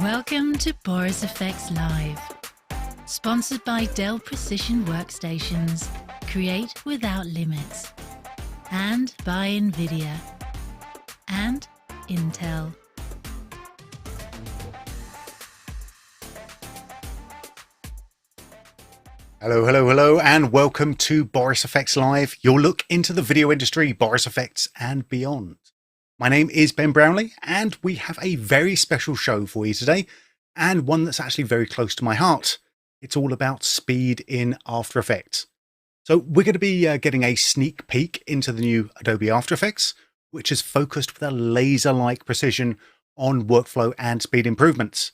Welcome to Boris FX Live. Sponsored by Dell Precision Workstations. Create without limits. And by NVIDIA. And Intel. Hello, hello, hello, and welcome to Boris FX Live, your look into the video industry, Boris FX and beyond. My name is Ben Brownlee, and we have a very special show for you today, and one that's actually very close to my heart. It's all about speed in After Effects. So we're going to be getting a sneak peek into the new Adobe After Effects, which is focused with a laser-like precision on workflow and speed improvements.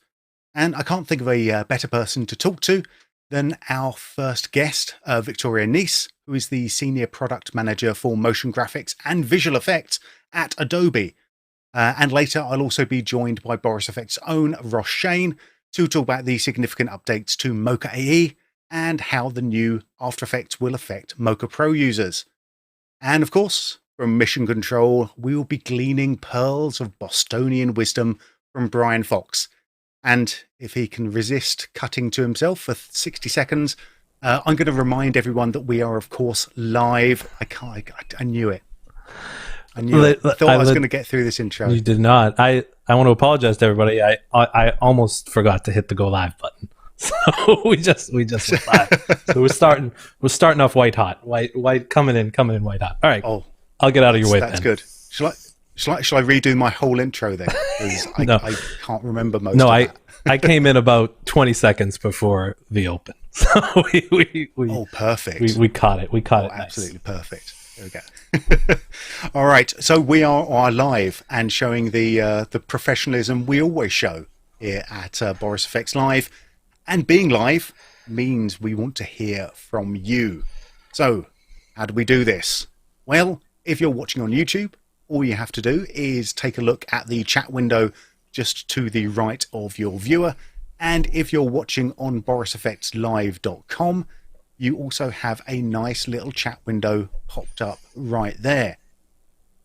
And I can't think of a better person to talk to than our first guest, Victoria Nece, who is the Senior Product Manager for Motion Graphics and Visual Effects at Adobe. And later, I'll also be joined by Boris FX's own Shain to talk about the significant updates to Mocha AE and how the new After Effects will affect Mocha Pro users. And of course, from Mission Control, we will be gleaning pearls of Bostonian wisdom from Brian Fox. And if he can resist cutting to himself for 60 seconds, I'm going to remind everyone that we are, of course, live. I knew it. I thought I was going to get through this intro. You did not. I want to apologize to everybody. I almost forgot to hit the go live button. So we just went live. So we're starting off white hot. White coming in white hot. All right. Oh, I'll get out of your way. That's good. Shall I redo my whole intro then? No. I can't remember most of that. I came in about 20 seconds before the open. So we oh, perfect. We caught it. We caught it. Absolutely nice. Perfect. There we go. All right. So we are live and showing the professionalism we always show here at Boris FX Live. And being live means we want to hear from you. So how do we do this? Well, if you're watching on YouTube, all you have to do is take a look at the chat window just to the right of your viewer. And if you're watching on borisfxlive.com, you also have a nice little chat window popped up right there.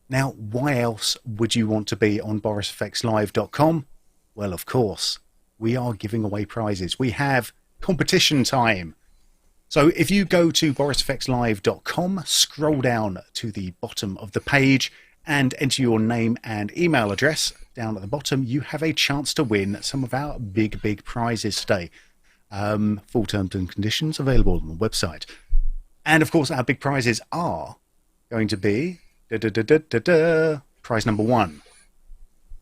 Now, why else would you want to be on borisfxlive.com? Well, of course, we are giving away prizes. We have competition time. So if you go to borisfxlive.com, scroll down to the bottom of the page, and enter your name and email address down at the bottom, you have a chance to win some of our big prizes today. Full terms and conditions available on the website. And of course, our big prizes are going to be prize number 1.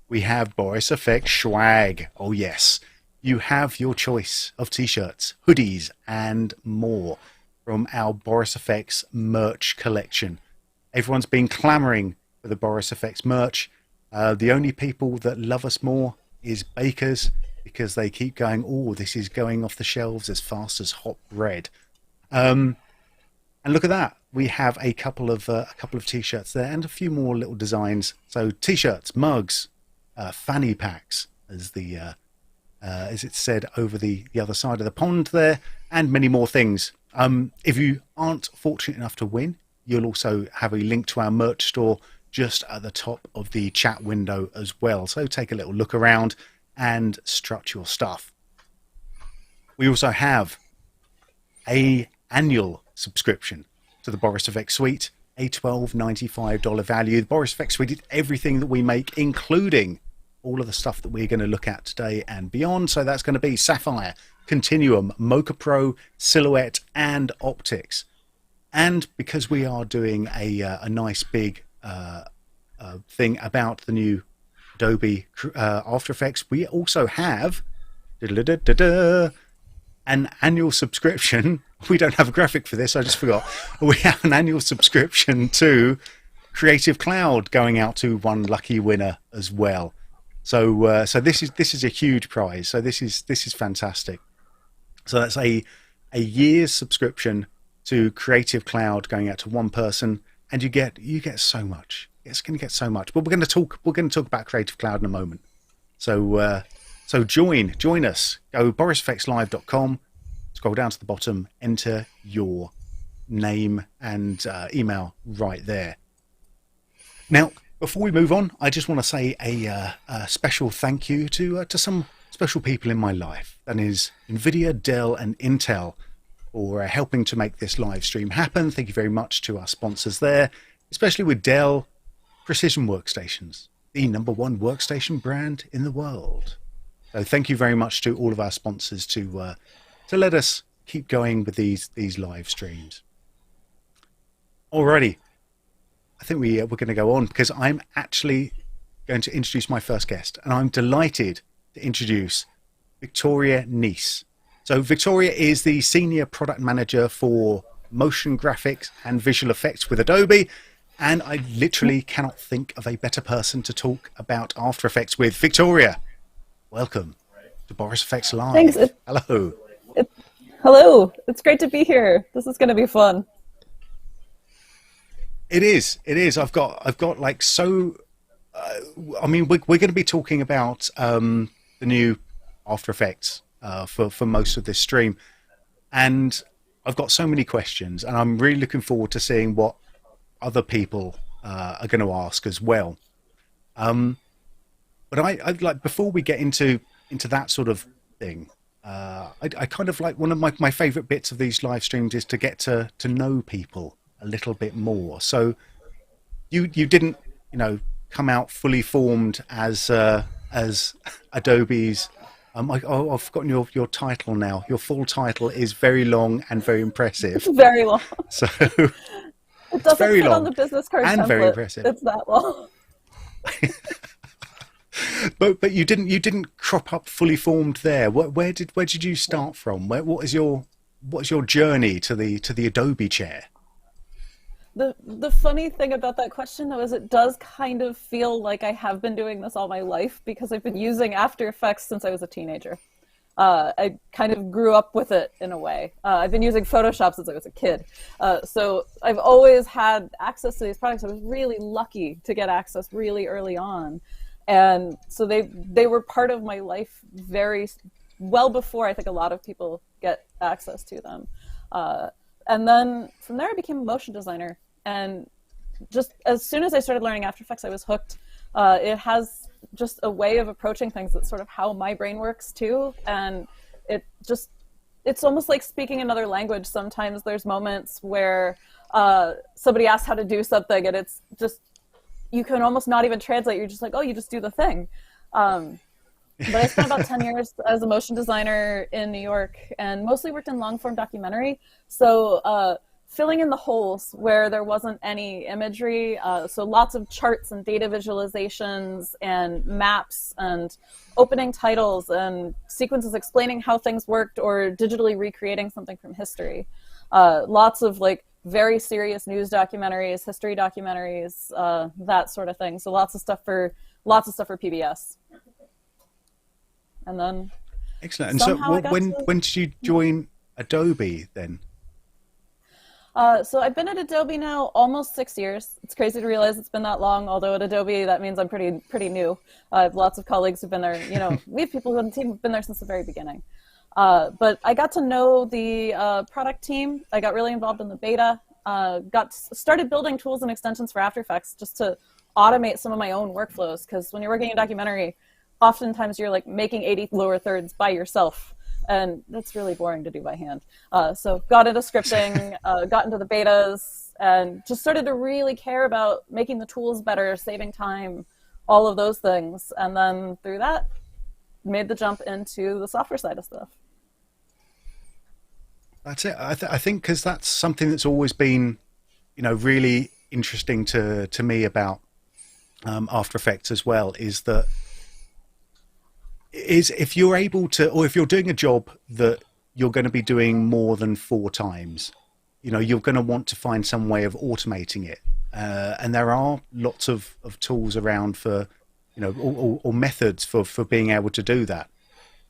We have Boris FX swag. Oh yes, you have your choice of t-shirts, hoodies, and more from our Boris FX merch collection. Everyone's been clamoring for the Boris FX merch. The only people that love us more is bakers, because they keep going, oh, this is going off the shelves as fast as hot bread. And look at that. We have a couple of t-shirts there and a few more little designs. So t-shirts, mugs, fanny packs, as it's said over the other side of the pond there, and many more things. If you aren't fortunate enough to win, you'll also have a link to our merch store just at the top of the chat window as well. So take a little look around and strut your stuff. We also have an annual subscription to the Boris FX Suite, a $12.95 value. The Boris FX Suite is everything that we make, including all of the stuff that we're going to look at today and beyond. So that's going to be Sapphire, Continuum, Mocha Pro, Silhouette, and Optics. And because we are doing a nice big thing about the new Adobe After Effects, we also have an annual subscription. We don't have a graphic for this, I just forgot. We have an annual subscription to Creative Cloud going out to one lucky winner as well. So this is a huge prize. So this is fantastic. So that's a year's subscription to Creative Cloud going out to one person, and you get so much. It's going to get so much. But we're going to talk about Creative Cloud in a moment. So join us. Go borisfxlive.com, scroll down to the bottom, enter your name and email right there. Now, before we move on, I just want to say a special thank you to some special people in my life. That is NVIDIA, Dell, and Intel for helping to make this live stream happen. Thank you very much to our sponsors there, especially with Dell Precision Workstations, the #1 workstation brand in the world. So thank you very much to all of our sponsors to let us keep going with these live streams. Alrighty, I think we're going to go on because I'm actually going to introduce my first guest, and I'm delighted to introduce Victoria Nece. So Victoria is the Senior Product Manager for Motion Graphics and Visual Effects with Adobe, and I literally cannot think of a better person to talk about After Effects with. Victoria, welcome to Boris FX Live. Thanks. Hello. Hello. It's great to be here. This is going to be fun. It is. I've got like so. I mean, we're going to be talking about the new After Effects for most of this stream, and I've got so many questions, and I'm really looking forward to seeing what other people are going to ask as well. But I like, before we get into that sort of thing, I kind of like, one of my favorite bits of these live streams is to get to know people a little bit more. So you didn't, come out fully formed as Adobe's. I've forgotten your title now. Your full title is very long and very impressive. It's very long. So it doesn't very fit long on the business card and template. very impressive. It's that long. but you didn't crop up fully formed there. Where did you start from? What is your journey to the Adobe chair? The funny thing about that question, though, is it does kind of feel like I have been doing this all my life because I've been using After Effects since I was a teenager. I kind of grew up with it in a way. I've been using Photoshop since I was a kid. So I've always had access to these products. I was really lucky to get access really early on. And so they were part of my life very well before I think a lot of people get access to them. And then from there I became a motion designer. And just as soon as I started learning After Effects, I was hooked. It has just a way of approaching things that's sort of how my brain works too. And it's almost like speaking another language. Sometimes there's moments where somebody asks how to do something and it's just, you can almost not even translate. You're just like, oh, you just do the thing. But I spent about 10 years as a motion designer in New York and mostly worked in long form documentary. So filling in the holes where there wasn't any imagery. So lots of charts and data visualizations and maps and opening titles and sequences explaining how things worked or digitally recreating something from history. Lots of like very serious news documentaries, history documentaries, that sort of thing. So lots of stuff for PBS. And then excellent. And so when did you join Adobe then? So I've been at Adobe now almost 6 years. It's crazy to realize it's been that long, although at Adobe that means I'm pretty new. I have lots of colleagues who've been there, we have people on the team who've been there since the very beginning. But I got to know the product team. I got really involved in the beta, started building tools and extensions for After Effects just to automate some of my own workflows, because when you're working in documentary, oftentimes you're like making 80 lower thirds by yourself. And that's really boring to do by hand. So got into scripting, got into the betas, and just started to really care about making the tools better, saving time, all of those things. And then through that, made the jump into the software side of stuff. That's it. I think because that's something that's always been, really interesting to me about After Effects as well, is that if you're able to, or if you're doing a job that you're going to be doing more than 4 times, you're going to want to find some way of automating it. And there are lots of tools around for, or methods for being able to do that.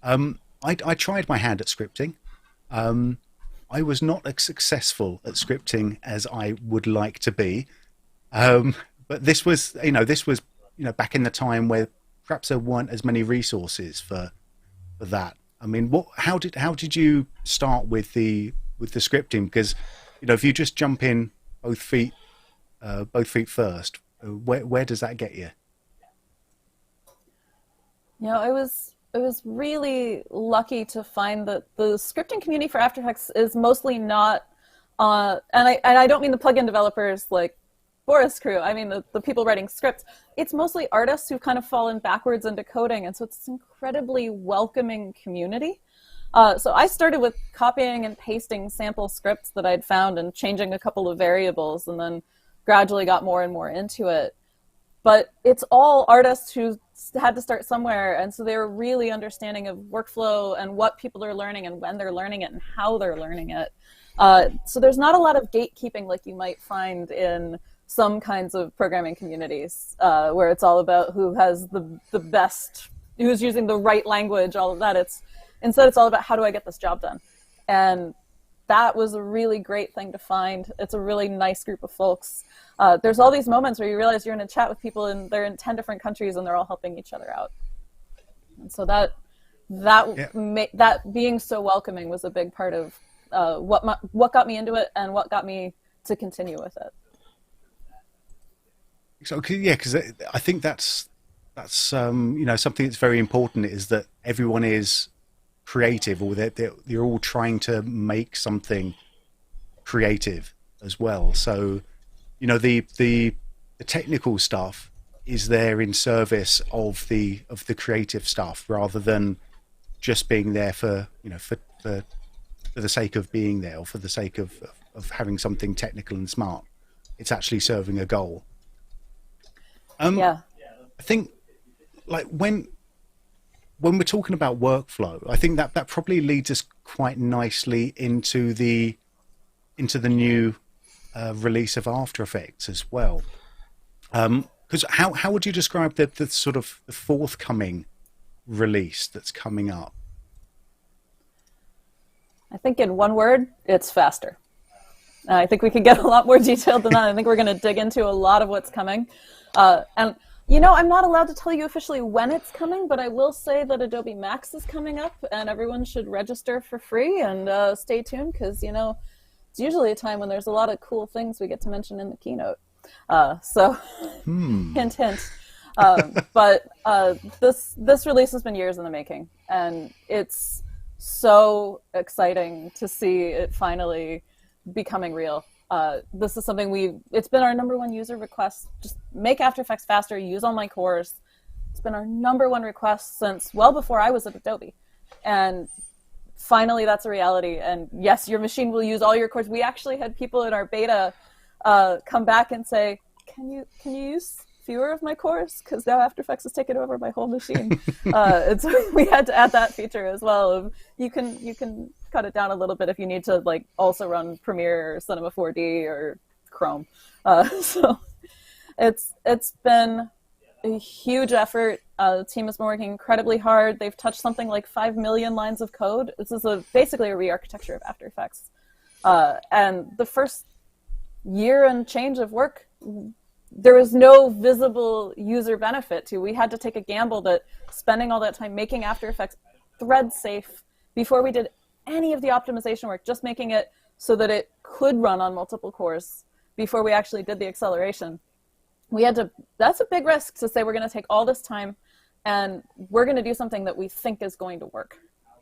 I tried my hand at scripting. I was not as successful at scripting as I would like to be. But this was back in the time where perhaps there weren't as many resources for that. I mean, how did you start with the scripting? Because if you just jump in both feet first, where does that get you? I was really lucky to find that the scripting community for After Effects is mostly not, and I don't mean the plugin developers like Boris crew. I mean the people writing scripts. It's mostly artists who've kind of fallen backwards into coding, and so it's an incredibly welcoming community. So I started with copying and pasting sample scripts that I'd found and changing a couple of variables, and then gradually got more and more into it. But it's all artists who had to start somewhere, and so they were really understanding of workflow and what people are learning and when they're learning it and how they're learning it. So there's not a lot of gatekeeping like you might find in some kinds of programming communities, where it's all about who has the best, who's using the right language, all of that. Instead, it's all about how do I get this job done? And that was a really great thing to find. It's a really nice group of folks. There's all these moments where you realize you're in a chat with people and they're in 10 different countries and they're all helping each other out. And so that being so welcoming was a big part of what got me into it and what got me to continue with it. So yeah, because I think that's something that's very important, is that everyone is creative, or they're all trying to make something creative as well. So the technical stuff is there in service of the creative stuff, rather than just being there for the sake of being there, or for the sake of having something technical and smart. It's actually serving a goal. I think, like, when we're talking about workflow, I think that probably leads us quite nicely into the new release of After Effects as well. Because how would you describe the sort of the forthcoming release that's coming up? I think in one word, it's faster. I think we could get a lot more detailed than that. I think we're going to dig into a lot of what's coming. And I'm not allowed to tell you officially when it's coming, but I will say that Adobe Max is coming up, and everyone should register for free and stay tuned, because it's usually a time when there's a lot of cool things we get to mention in the keynote. Hint, hint. But this release has been years in the making, and it's so exciting to see it finally becoming real. This is something it's been our number one user request. Just make After Effects faster, use all my cores. It's been our number one request since well before I was at Adobe. And finally, that's a reality. And yes, your machine will use all your cores. We actually had people in our beta come back and say, can you use fewer of my cores? Because now After Effects has taken over my whole machine. So we had to add that feature as well. You can cut it down a little bit if you need to, like, also run Premiere or Cinema 4D or Chrome. So it's been a huge effort. The team has been working incredibly hard. They've touched something like 5 million lines of code. This is basically a re-architecture of After Effects. And the first year and change of work, there was no visible user benefit to. We had to take a gamble that spending all that time making After Effects thread safe before we did any of the optimization work, just making it so that it could run on multiple cores before we actually did the acceleration. That's a big risk to say we're going to take all this time and we're going to do something that we think is going to work.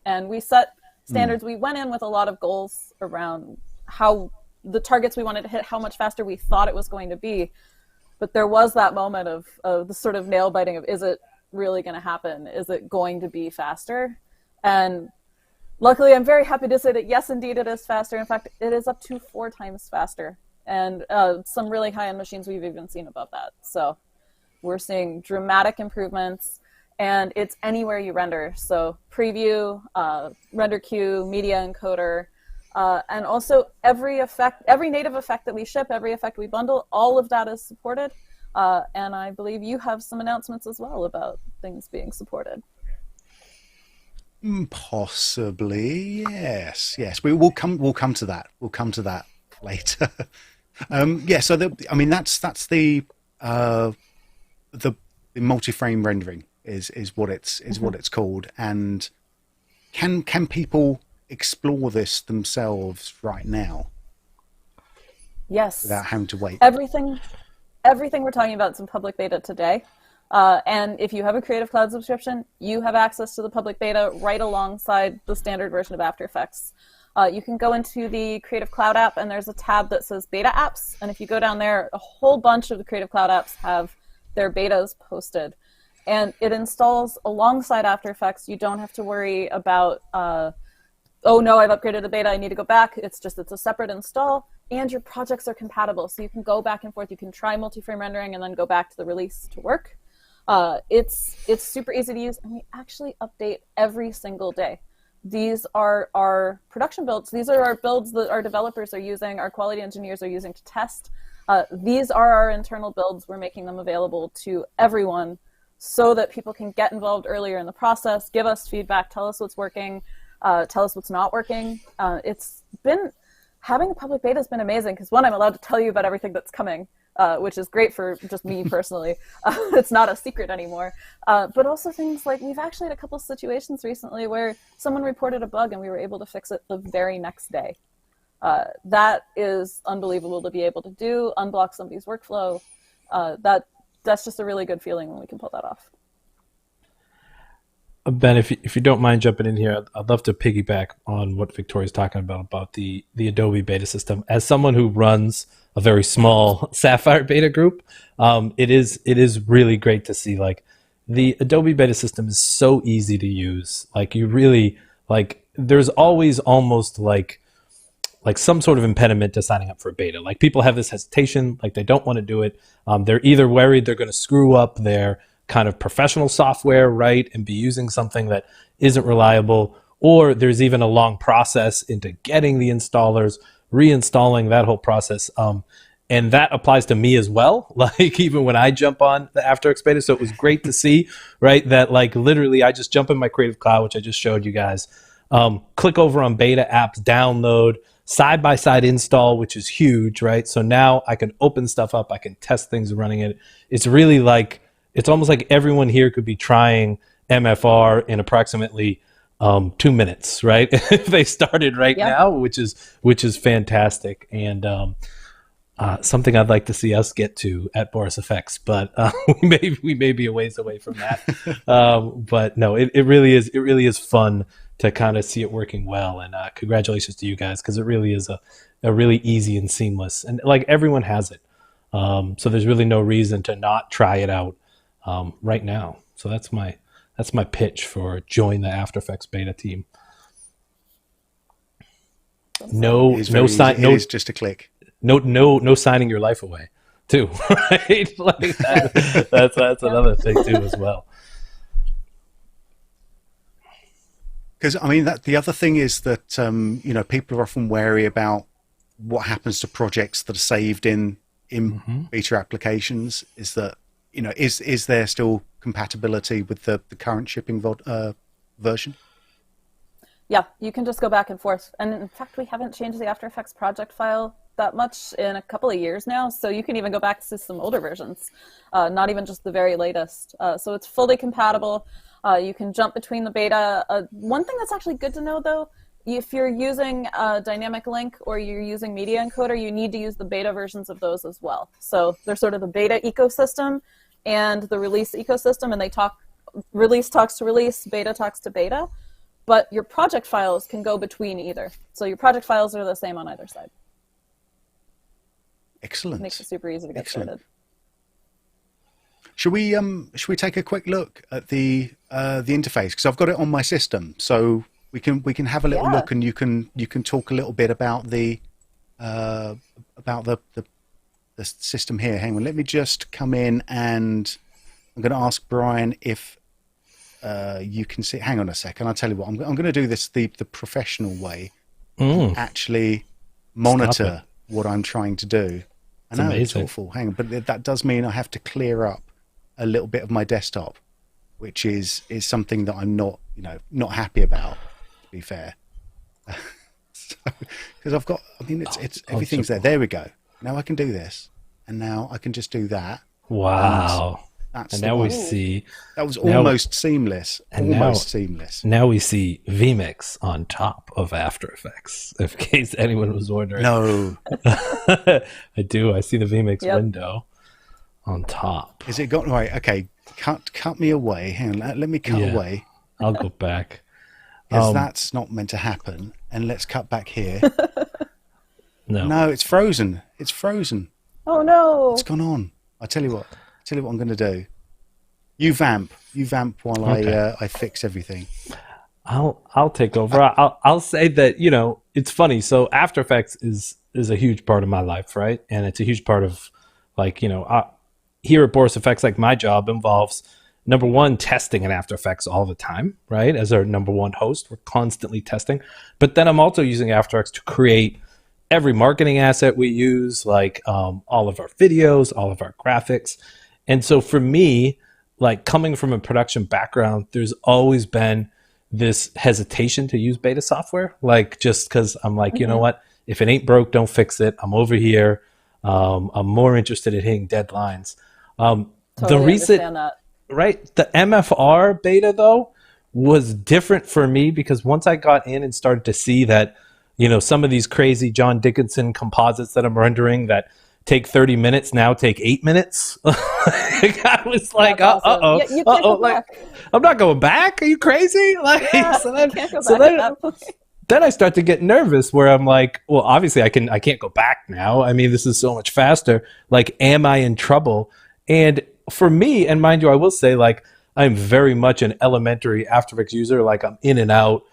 And we set standards. We went in with a lot of goals around how the targets we wanted to hit, how much faster we thought it was going to be. But there was that moment of the sort of nail biting of, is it really going to happen? Is it going to be faster? And luckily, I'm very happy to say that yes, indeed, it is faster. In fact, it is up to 4 times faster. And some really high-end machines, we've even seen above that. So we're seeing dramatic improvements, and it's anywhere you render. So preview, render queue, media encoder, and also every native effect that we ship, every effect we bundle, all of that is supported. And I believe you have some announcements as well about things being supported. Possibly, yes. We'll come to that. We'll come to that later. So that's the multi-frame rendering is what it's called. And can people explore this themselves right now? Yes. Without having to wait. Everything we're talking about is in public beta today. And if you have a Creative Cloud subscription, you have access to the public beta right alongside the standard version of After Effects. You can go into the Creative Cloud app, and there's a tab that says Beta Apps. And if you go down there, a whole bunch of the Creative Cloud apps have their betas posted. And it installs alongside After Effects. You don't have to worry about, oh no, I've upgraded the beta, I need to go back. It's a separate install, and your projects are compatible. So you can go back and forth. You can try multi-frame rendering and then go back to the release to work. It's super easy to use, and we actually update every single day. These are our production builds. These are our builds that our developers are using, our quality engineers are using to test. These are our internal builds. We're making them available to everyone so that people can get involved earlier in the process, give us feedback, tell us what's working, tell us what's not working. Having a public beta has been amazing because, one, I'm allowed to tell you about everything that's coming, which is great for just me personally. It's not a secret anymore. But also things like, we've actually had a couple situations recently where someone reported a bug and we were able to fix it the very next day. That is unbelievable to be able to do, unblock somebody's workflow. That's just a really good feeling when we can pull that off. Ben, if you don't mind jumping in here, I'd love to piggyback on what Victoria's talking about the Adobe beta system. As someone who runs a very small Sapphire beta group, it is really great to see, like, the Adobe beta system is so easy to use. Like, you really, like, there's always almost like some sort of impediment to signing up for a beta. Like, people have this hesitation, like they don't want to do it. They're either worried they're going to screw up their kind of professional software, right, and be using something that isn't reliable, or there's even a long process into getting the installers, reinstalling that whole process. And that applies to me as well, like even when I jump on the After Effects beta. So it was great to see, right, that like literally I just jump in my Creative Cloud, which I just showed you guys, click over on beta apps, download, side-by-side install, which is huge, right? So now I can open stuff up, I can test things running it. It's really like, it's almost like everyone here could be trying MFR in approximately 2 minutes, right? If they started right now, which is fantastic, and something I'd like to see us get to at Boris FX, but we may be a ways away from that. But no, it really is fun to kind of see it working well, and congratulations to you guys, because it really is a really easy and seamless, and like everyone has it. So there's really no reason to not try it out right now. So that's my pitch for join the After Effects beta team. It's just a click. No signing your life away too, right? Like that's another thing too as well. Because I mean, that the other thing is that people are often wary about what happens to projects that are saved in beta applications. Is that is there still compatibility with the current shipping version? Yeah, you can just go back and forth. And in fact, we haven't changed the After Effects project file that much in a couple of years now. So you can even go back to some older versions, not even just the very latest. So it's fully compatible. You can jump between the beta. One thing that's actually good to know, though, if you're using Dynamic Link or you're using Media Encoder, you need to use the beta versions of those as well. So there's sort of the beta ecosystem and the release ecosystem, and release talks to release, beta talks to beta. But your project files can go between either. So your project files are the same on either side. Excellent. It makes it super easy to get started. Should we take a quick look at the interface, because I've got it on my system, so we can have a little look, and you can talk a little bit about the system here. Hang on, let me just come in, and I'm going to ask Brian if you can see. Hang on a second. I'll tell you what. I'm going to do this the professional way. Actually monitor what I'm trying to do. I know it's awful. Hang on, but that does mean I have to clear up a little bit of my desktop, which is something that I'm not happy about, to be fair. Because I've got, I mean, it's everything's there. There we go. Now I can do this, and now I can just do that. Wow. And now we see that was almost seamless. Seamless. Now we see vMix on top of After Effects, in case anyone was wondering. No. I do. I see the vMix window on top. Is it got right? Okay. cut me away. Hang on, let me cut away. I'll go back. Because that's not meant to happen. And let's cut back here. No. No, it's frozen. It's frozen. Oh no! It's gone on. I tell you what I'm going to do. You vamp while I fix everything. I'll take over. I'll say that, you know, it's funny. So After Effects is a huge part of my life, right? And it's a huge part of, like, you know, here at Boris FX, like, my job involves, number one, testing in After Effects all the time, right? As our number one host, we're constantly testing. But then I'm also using After Effects to create every marketing asset we use, like all of our videos, all of our graphics. And so for me, like, coming from a production background, there's always been this hesitation to use beta software, like, just because I'm like, you know what, if it ain't broke, don't fix it. I'm over here. I'm more interested in hitting deadlines. Totally The recent, understand that. right, the MFR beta though was different for me, because once I got in and started to see that, you know, some of these crazy John Dickinson composites that I'm rendering that take 30 minutes now take 8 minutes. I was like, That's awesome. uh-oh, Yeah, you can't go like, back. I'm not going back. Are you crazy? Like, Yeah, so then, you can't go so back then, at that point. then I start to get nervous, where I'm like, well, obviously I can't go back now. I mean, this is so much faster. Like, am I in trouble? And for me, and mind you, I will say, like, I'm very much an elementary After Effects user. Like, I'm in and out.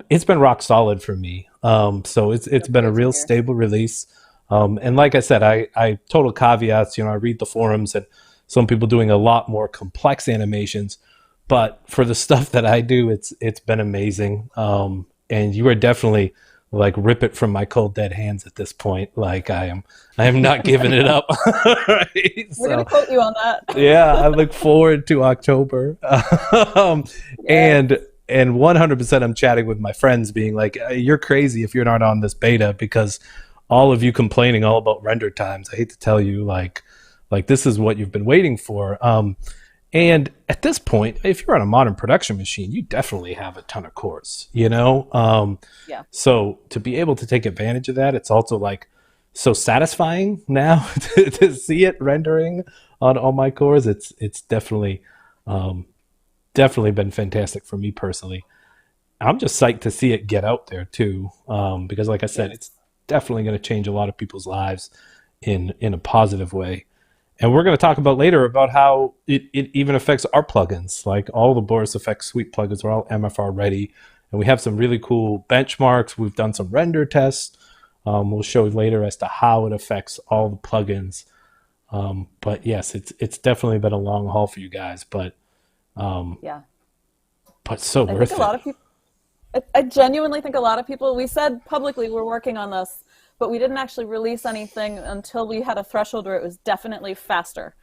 It's been rock solid for me. So it's been a real stable release. And like I said, I total caveats, you know, I read the forums and some people doing a lot more complex animations, but for the stuff that I do, it's been amazing. And you are definitely, like, rip it from my cold dead hands at this point. Like, I am not giving it up. Right? We're gonna quote you on that. Yeah, I look forward to October. And 100% I'm chatting with my friends being like, you're crazy if you're not on this beta, because all of you complaining all about render times, I hate to tell you, like this is what you've been waiting for. And at this point, if you're on a modern production machine, you definitely have a ton of cores, you know? Yeah. So to be able to take advantage of that, it's also, like, so satisfying now to see it rendering on all my cores. It's definitely been fantastic for me personally. I'm just psyched to see it get out there too, because, like I said, it's definitely going to change a lot of people's lives in a positive way. And we're going to talk about later about how it even affects our plugins. Like, all the Boris FX Suite plugins are all MFR ready, and we have some really cool benchmarks. We've done some render tests. We'll show you later as to how it affects all the plugins. But yes, it's definitely been a long haul for you guys, but Yeah. but so I worth think a lot it. of people. I genuinely think a lot of people. We said publicly we're working on this, but we didn't actually release anything until we had a threshold where it was definitely faster.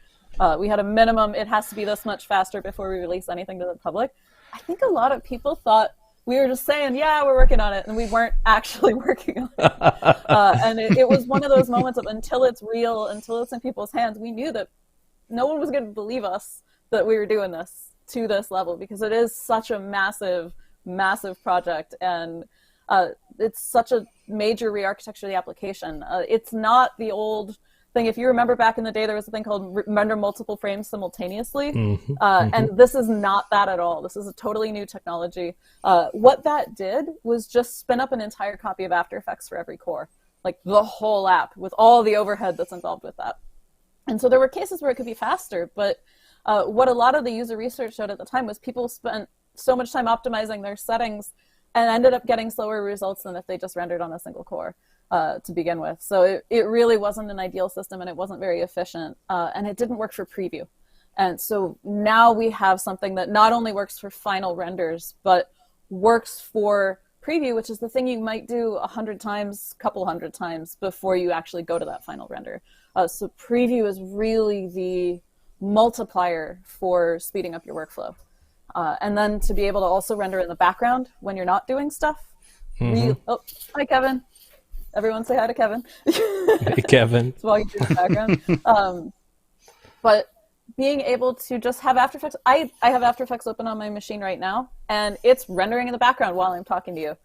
We had a minimum, it has to be this much faster before we release anything to the public. I think a lot of people thought we were just saying, yeah, we're working on it, and we weren't actually working on it. And it was one of those moments of, until it's real, until it's in people's hands, we knew that no one was going to believe us that we were doing this to this level, because it is such a massive project, and it's such a major re-architecture of the application. It's not the old thing. If you remember back in the day, there was a thing called render multiple frames simultaneously, and this is not that at all. This is a totally new technology. What that did was just spin up an entire copy of After Effects for every core, like the whole app, with all the overhead that's involved with that. And so there were cases where it could be faster, but what a lot of the user research showed at the time was people spent so much time optimizing their settings and ended up getting slower results than if they just rendered on a single core to begin with. So it really wasn't an ideal system, and it wasn't very efficient, and it didn't work for preview. And so now we have something that not only works for final renders, but works for preview, which is the thing you might do 100 times, couple hundred times before you actually go to that final render. So preview is really the multiplier for speeding up your workflow. And then to be able to also render in the background when you're not doing stuff. Oh, hi, Kevin. Everyone say hi to Kevin. Hey, Kevin. While you're in the background. But being able to just have After Effects, I have After Effects open on my machine right now, and it's rendering in the background while I'm talking to you,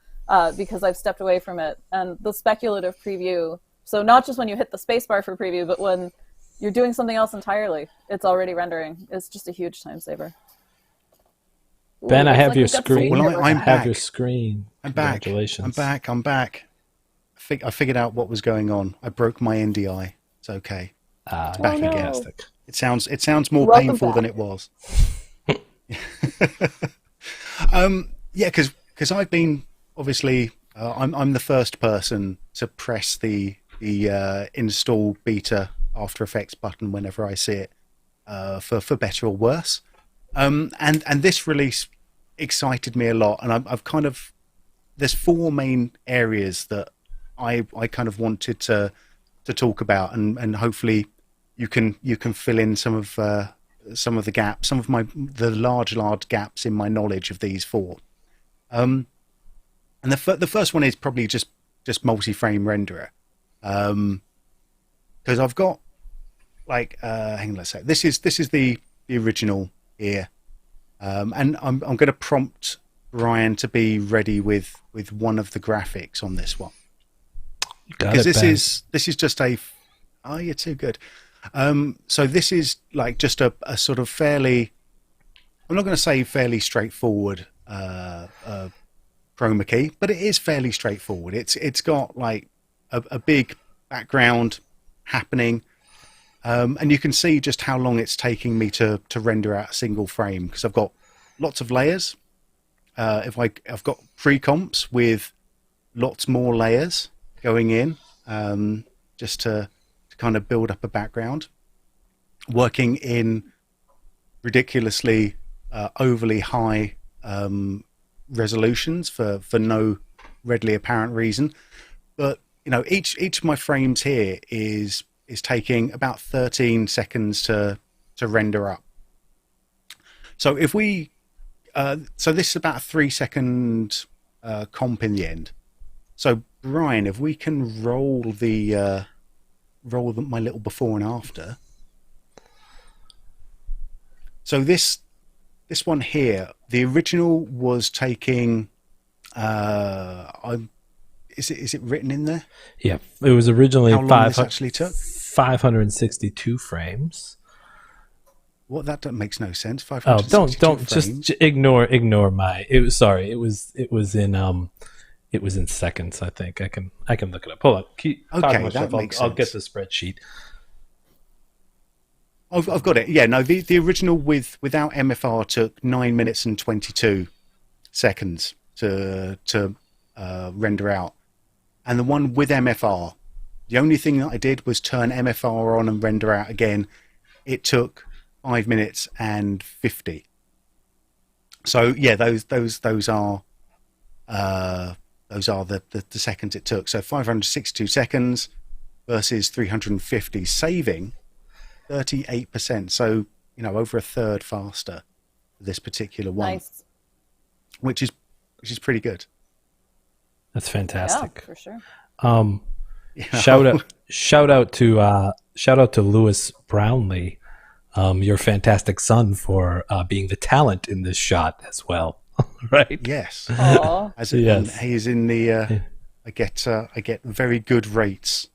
because I've stepped away from it. And the speculative preview, so not just when you hit the spacebar for preview, but when you're doing something else entirely. It's already rendering. It's just a huge time saver. Ooh, Ben, I looks have like your we've got screen. some Well, here. I'm I have back. your screen. I'm back. Congratulations. I'm back. I figured out what was going on. I broke my NDI. It's okay. Ah, back again. fantastic. It sounds more Welcome painful than back. it was. Yeah, because I've been obviously I'm the first person to press the install beta After Effects button whenever I see it, for better or worse. And this release excited me a lot, and I've kind of, there's four main areas that I kind of wanted to talk about, and hopefully you can fill in some of the gaps, the large gaps in my knowledge of these four. And the first one is probably just multi-frame renderer, because I've got like hang on, let's say this is the original here, and I'm going to prompt Brian to be ready with one of the graphics on this one, because this is just a, oh, you're too good. So this is like just a sort of fairly, I'm not going to say fairly straightforward chroma key, but it is fairly straightforward. It's got like a big background happening, and you can see just how long it's taking me to render out a single frame, because I've got lots of layers. I've got pre-comps with lots more layers going in, just to kind of build up a background, working in ridiculously overly high resolutions for no readily apparent reason. But you know, each of my frames here is taking about 13 seconds to render up. So if we so this is about a 3-second comp in the end. So Brian, if we can roll my little before and after. So this one here, the original was taking, is it written in there? Yeah, it was originally How long this actually took? 562 frames. What, that makes no sense. Oh, 562 don't frames. just ignore my. It was sorry. It was in seconds. I think I can look it up. Hold on. Keep talking Okay, about that stuff. makes I'll get sense. the spreadsheet. I've got it. Yeah, no, the original without MFR took 9 minutes and 22 seconds to render out, and the one with MFR, the only thing that I did was turn MFR on and render out again. It took 5 minutes and 50. So yeah, those are the seconds it took. So 562 seconds versus 350, saving 38%. So, you know, over a third faster for this particular one. Nice. Which is pretty good. That's fantastic. Yeah, for sure. You know? Shout out to Lewis Brownlee, your fantastic son, for being the talent in this shot as well. Right? Yes. Aw. Yes. He's in the. I get very good rates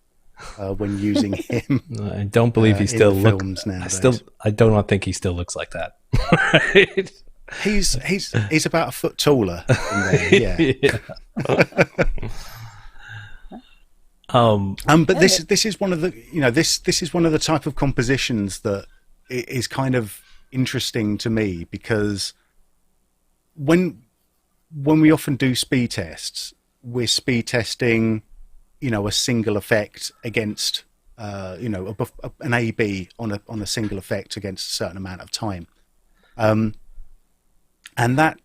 when using him. I don't believe he still looks. I don't think he still looks like that. Right? He's about a foot taller than there, yeah. But this is one of the, you know, this is one of the type of compositions that is kind of interesting to me, because when we often do speed tests, we're speed testing, you know, a single effect against you know, an A/B on a single effect against a certain amount of time, and that,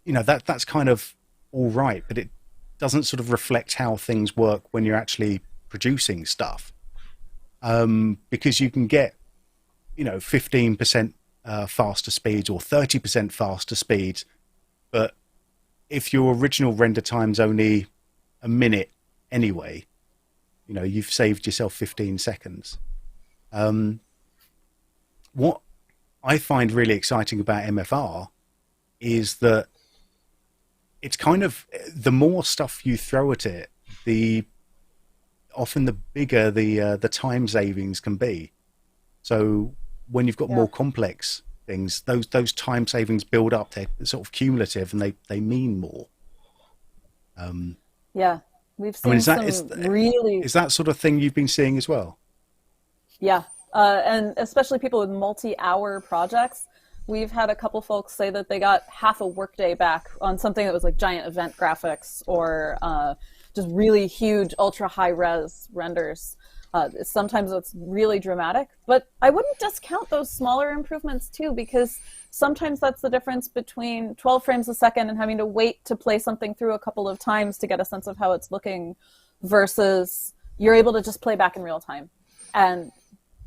you know, that's kind of all right, but it doesn't sort of reflect how things work when you're actually producing stuff, because you can get, you know, 15% faster speeds or 30% faster speeds, but if your original render time's only a minute anyway, you know, you've saved yourself 15 seconds. What I find really exciting about MFR is that it's kind of, the more stuff you throw at it, often the bigger the time savings can be. So when you've got more complex things, those time savings build up. They're sort of cumulative, and they mean more. Yeah, we've I mean, seen really... is that sort of thing you've been seeing as well? Yeah, and especially people with multi-hour projects. We've had a couple folks say that they got half a workday back on something that was like giant event graphics or just really huge, ultra high res renders. Sometimes it's really dramatic, but I wouldn't discount those smaller improvements too, because sometimes that's the difference between 12 frames a second and having to wait to play something through a couple of times to get a sense of how it's looking versus you're able to just play back in real time and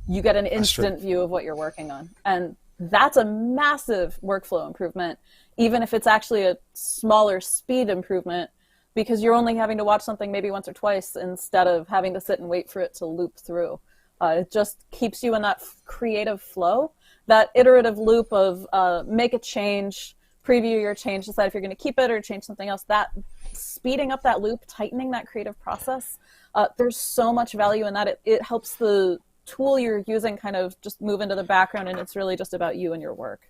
you get an instant view of what you're working on. And that's a massive workflow improvement, even if it's actually a smaller speed improvement, because you're only having to watch something maybe once or twice instead of having to sit and wait for it to loop through. It just keeps you in that creative flow, that iterative loop of make a change, preview your change, decide if you're going to keep it or change something else. That speeding up that loop, tightening that creative process, there's so much value in that. It helps the tool you're using kind of just move into the background, and it's really just about you and your work.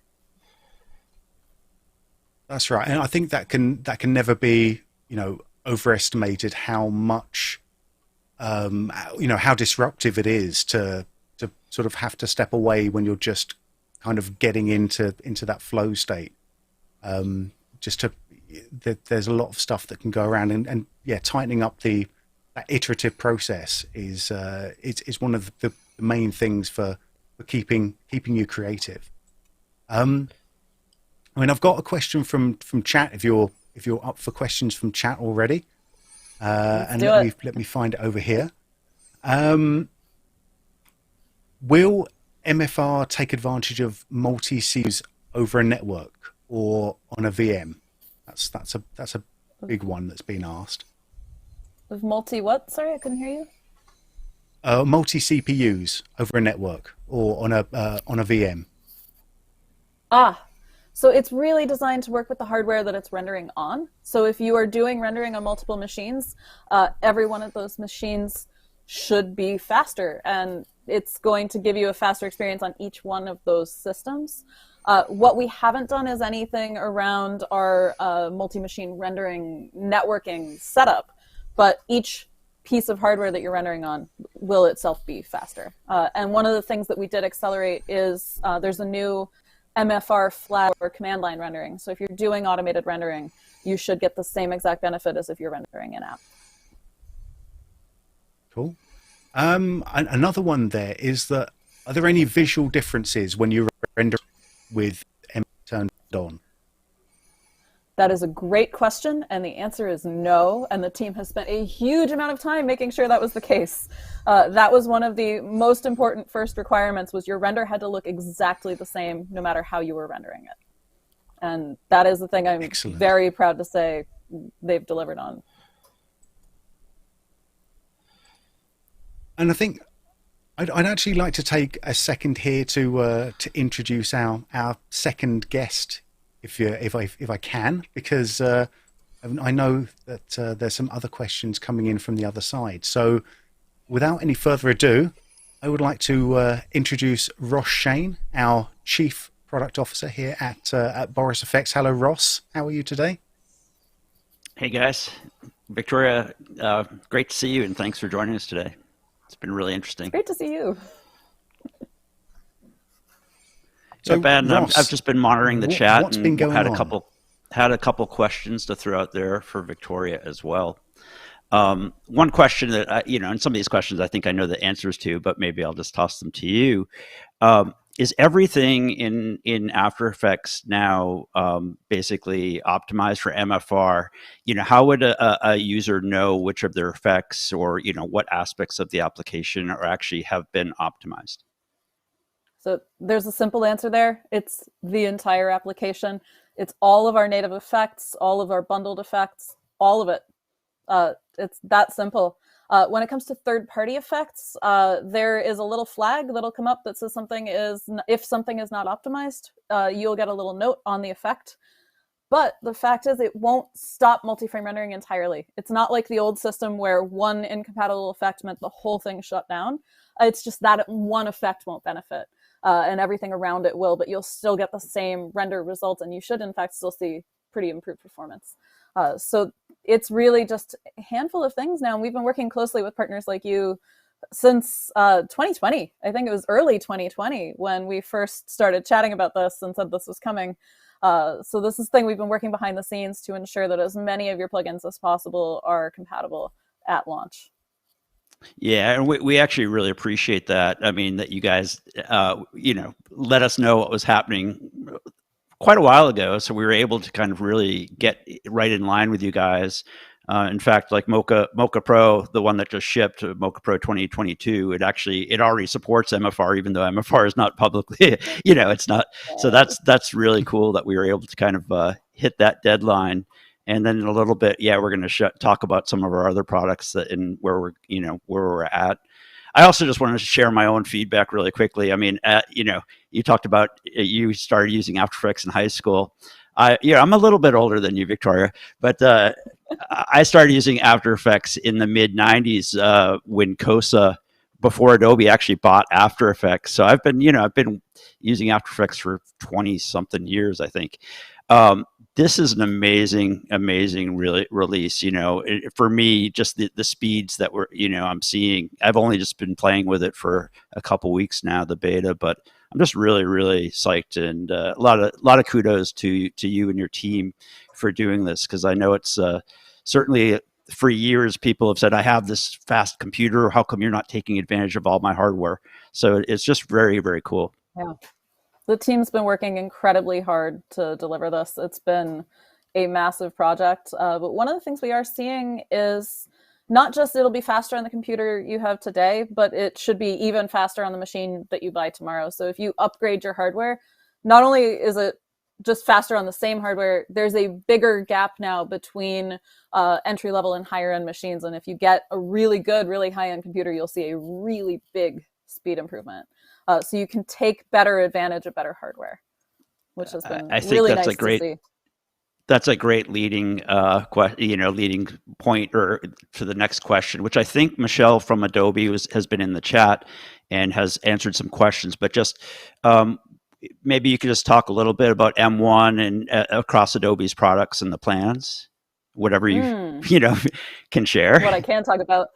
That's right, and I think that can never be, overestimated how much, how disruptive it is to sort of have to step away when you're just kind of getting into that flow state. There's a lot of stuff that can go around, and tightening up that iterative process is one of the main things for keeping you creative. I mean, I've got a question from chat. If you're up for questions from chat already, and let me find it over here. Will MFR take advantage of multi-CPUs over a network or on a VM? That's a big one that's been asked. With multi what? Sorry, I couldn't hear you. Multi CPUs over a network or on a VM. So it's really designed to work with the hardware that it's rendering on. So if you are doing rendering on multiple machines, every one of those machines should be faster, and it's going to give you a faster experience on each one of those systems. What we haven't done is anything around our multi-machine rendering networking setup, but each piece of hardware that you're rendering on will itself be faster. And one of the things that we did accelerate is there's a new MFR flag or command line rendering. So if you're doing automated rendering, you should get the same exact benefit as if you're rendering an app. Cool. Another one there is that, are there any visual differences when you render with M turned on? That is a great question, and the answer is no, and the team has spent a huge amount of time making sure that was the case. That was one of the most important first requirements, was your render had to look exactly the same no matter how you were rendering it. And that is the thing I'm very proud to say they've delivered on. And I think I'd actually like to take a second here to introduce our second guest, if I can, because I know that there's some other questions coming in from the other side. So without any further ado, I would like to introduce Ross Shain, our Chief Product Officer here at Boris FX. Hello, Ross. How are you today? Hey, guys. Victoria, great to see you, and thanks for joining us today. It's been really interesting. Great to see you. So, Ben, Ross, I've just been monitoring the chat what's been going on? Had a couple questions to throw out there for Victoria as well. One question that and some of these questions I think I know the answers to, but maybe I'll just toss them to you. Is everything in After Effects now basically optimized for MFR? How would a user know which of their effects or what aspects of the application are actually have been optimized? So there's a simple answer there. It's the entire application. It's all of our native effects, all of our bundled effects, all of it. It's that simple. When it comes to third-party effects, there is a little flag that'll come up that says if something is not optimized, you'll get a little note on the effect. But the fact is, it won't stop multi-frame rendering entirely. It's not like the old system where one incompatible effect meant the whole thing shut down. It's just that one effect won't benefit, and everything around it will, but you'll still get the same render result, and you should, in fact, still see pretty improved performance. So it's really just a handful of things now, and we've been working closely with partners like you since 2020. I think it was early 2020 when we first started chatting about this and said this was coming. So this is the thing we've been working behind the scenes to ensure that as many of your plugins as possible are compatible at launch. Yeah, and we actually really appreciate that. I mean, that you guys, let us know what was happening quite a while ago, so we were able to kind of really get right in line with you guys. In fact, like Mocha Pro, the one that just shipped, Mocha Pro 2022, it already supports MFR, even though MFR is not publicly, it's not. So that's really cool that we were able to kind of hit that deadline. And then in a little bit, we're going to talk about some of our other products where we're at. I also just wanted to share my own feedback really quickly. I mean, you talked about you started using After Effects in high school. I'm a little bit older than you, Victoria, but I started using After Effects in the mid '90s when Kosa, before Adobe actually bought After Effects. So I've been using After Effects for 20 something years, I think. This is an amazing release. For me, just the speeds that I'm seeing. I've only just been playing with it for a couple weeks now, the beta, but I'm just really psyched, and a lot of kudos to you and your team for doing this, because I know it's certainly for years people have said, I have this fast computer, how come you're not taking advantage of all my hardware? So it's just very cool. Yeah. The team's been working incredibly hard to deliver this. It's been a massive project. But one of the things we are seeing is not just it'll be faster on the computer you have today, but it should be even faster on the machine that you buy tomorrow. So if you upgrade your hardware, not only is it just faster on the same hardware, there's a bigger gap now between entry-level and higher-end machines. And if you get a really good, really high-end computer, you'll see a really big speed improvement. So you can take better advantage of better hardware, which has been really nice to see. That's a great leading point or to the next question, which I think Michelle from Adobe has been in the chat and has answered some questions. But just maybe you could just talk a little bit about M1 and across Adobe's products and the plans, whatever you can share. What I can talk about.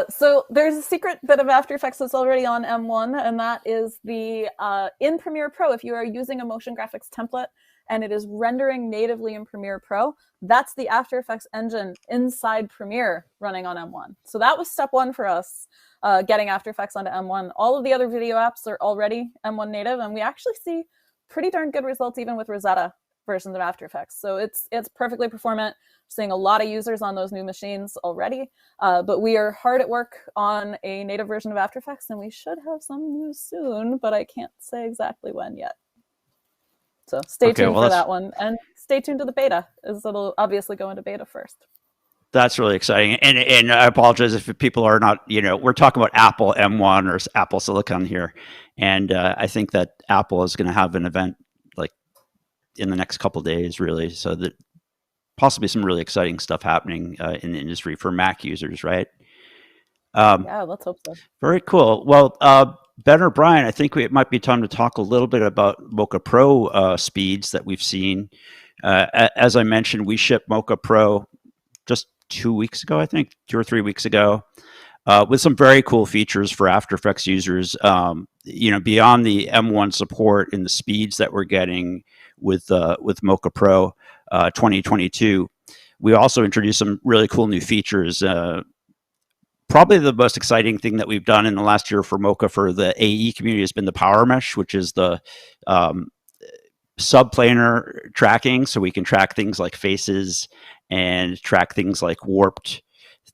So there's a secret bit of After Effects that's already on M1, and that is the in Premiere Pro. If you are using a motion graphics template and it is rendering natively in Premiere Pro, that's the After Effects engine inside Premiere running on M1. So that was step one for us, getting After Effects onto M1. All of the other video apps are already M1 native, and we actually see pretty darn good results even with Rosetta versions of After Effects. So it's perfectly performant. Seeing a lot of users on those new machines already, but we are hard at work on a native version of After Effects, and we should have some news soon, but I can't say exactly when yet. So stay tuned for that one, and stay tuned to the beta, as it'll obviously go into beta first. That's really exciting, and I apologize if people are not, we're talking about Apple M1 or Apple Silicon here, and I think that Apple is going to have an event like in the next couple of days, really, so that possibly some really exciting stuff happening in the industry for Mac users, right? Yeah, let's hope so. Very cool. Well, Ben or Brian, I think it might be time to talk a little bit about Mocha Pro speeds that we've seen. As I mentioned, we shipped Mocha Pro just 2 weeks ago, I think, 2 or 3 weeks ago, with some very cool features for After Effects users. Beyond the M1 support and the speeds that we're getting with Mocha Pro 2022, we also introduced some really cool new features. Probably the most exciting thing that we've done in the last year for Mocha for the AE community has been the Power Mesh, which is the subplanar tracking. So we can track things like faces and track things like warped.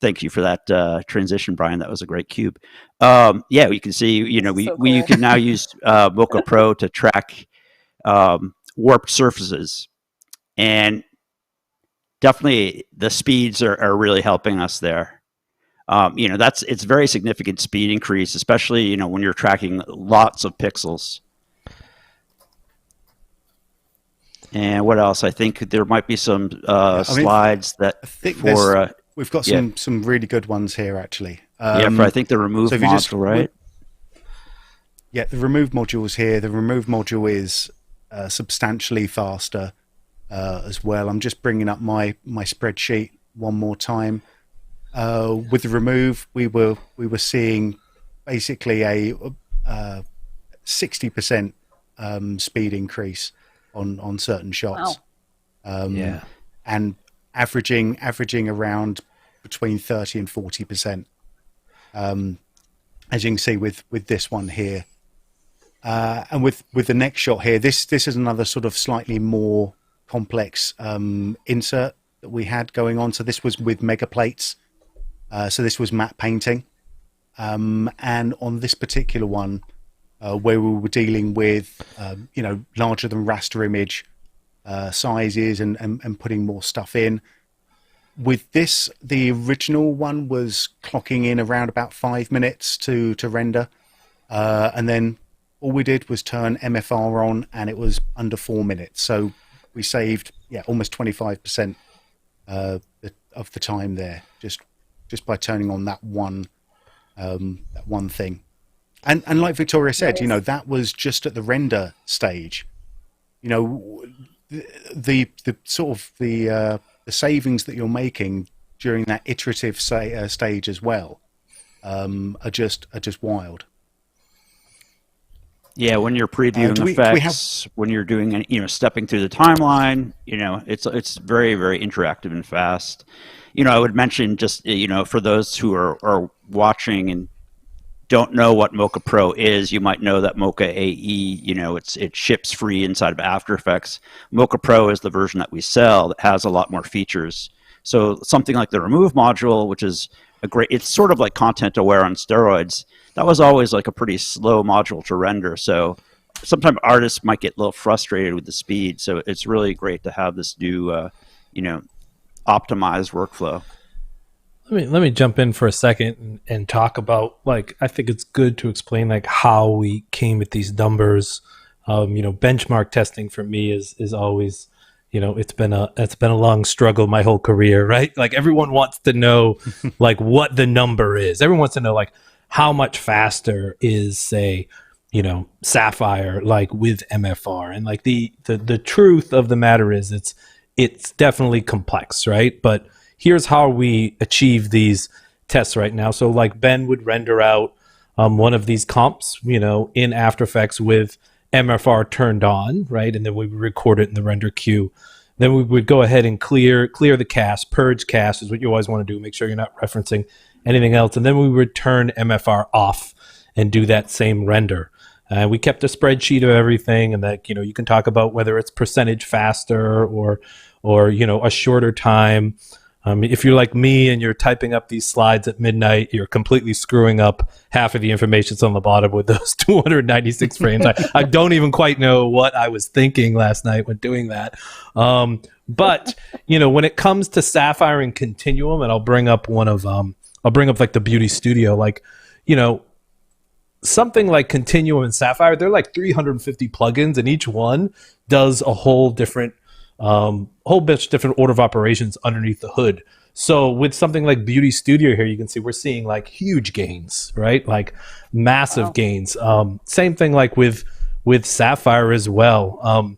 Thank you for that transition, Brian. That was a great cube. You can see, you can now use Mocha Pro to track warped surfaces. And definitely the speeds are really helping us there. It's very significant speed increase, especially, when you're tracking lots of pixels. And what else? I think there might be some slides that we've got some really good ones here, actually. I think the remove module, right? Yeah, the remove module is here. The remove module is substantially faster as well. I'm just bringing up my spreadsheet one more time. With the remove, we were seeing basically a 60% speed increase on certain shots. Wow. And averaging around between 30 and 40%. As you can see with this one here. And with the next shot here, this is another sort of slightly more complex insert that we had going on. So this was with mega plates. So this was matte painting. And on this particular one, where we were dealing with, larger than raster image sizes and putting more stuff in. With this, the original one was clocking in around about 5 minutes to render. And then all we did was turn MFR on and it was under 4 minutes. So we saved, almost 25% of the time there, just by turning on that one thing. And like Victoria said, that was just at the render stage. The sort of the savings that you're making during that iterative stage as well are just wild. Yeah, when you're previewing effects, when you're doing, stepping through the timeline, it's very, very interactive and fast. I would mention just, for those who are watching and don't know what Mocha Pro is, you might know that Mocha AE, it ships free inside of After Effects. Mocha Pro is the version that we sell that has a lot more features. So something like the remove module, which is it's sort of like content aware on steroids. That was always like a pretty slow module to render. So sometimes artists might get a little frustrated with the speed. So it's really great to have this new, optimized workflow. Let me jump in for a second and talk about, I think it's good to explain how we came at these numbers. Benchmark testing for me is always, it's been a long struggle my whole career, right? Everyone wants to know what the number is. Everyone wants to know how much faster is, say, Sapphire with MFR. And the truth of the matter is it's definitely complex, right? But here's how we achieve these tests right now. So Ben would render out one of these comps, in After Effects with MFR turned on, right? And then we would record it in the render queue. Then we would go ahead and clear the cache. Purge cache is what you always want to do. Make sure you're not referencing anything else. And then we would turn MFR off and do that same render. We kept a spreadsheet of everything, and that you can talk about whether it's percentage faster or a shorter time. If you're like me and you're typing up these slides at midnight, you're completely screwing up half of the information that's on the bottom with those 296 frames. I don't even quite know what I was thinking last night when doing that. But when it comes to Sapphire and Continuum, and I'll bring up the Beauty Studio, something like Continuum and Sapphire, they're 350 plugins, and each one does a whole bunch of different order of operations underneath the hood. So with something like Beauty Studio here, you can see we're seeing huge gains, right? Massive gains. Same thing with Sapphire as well.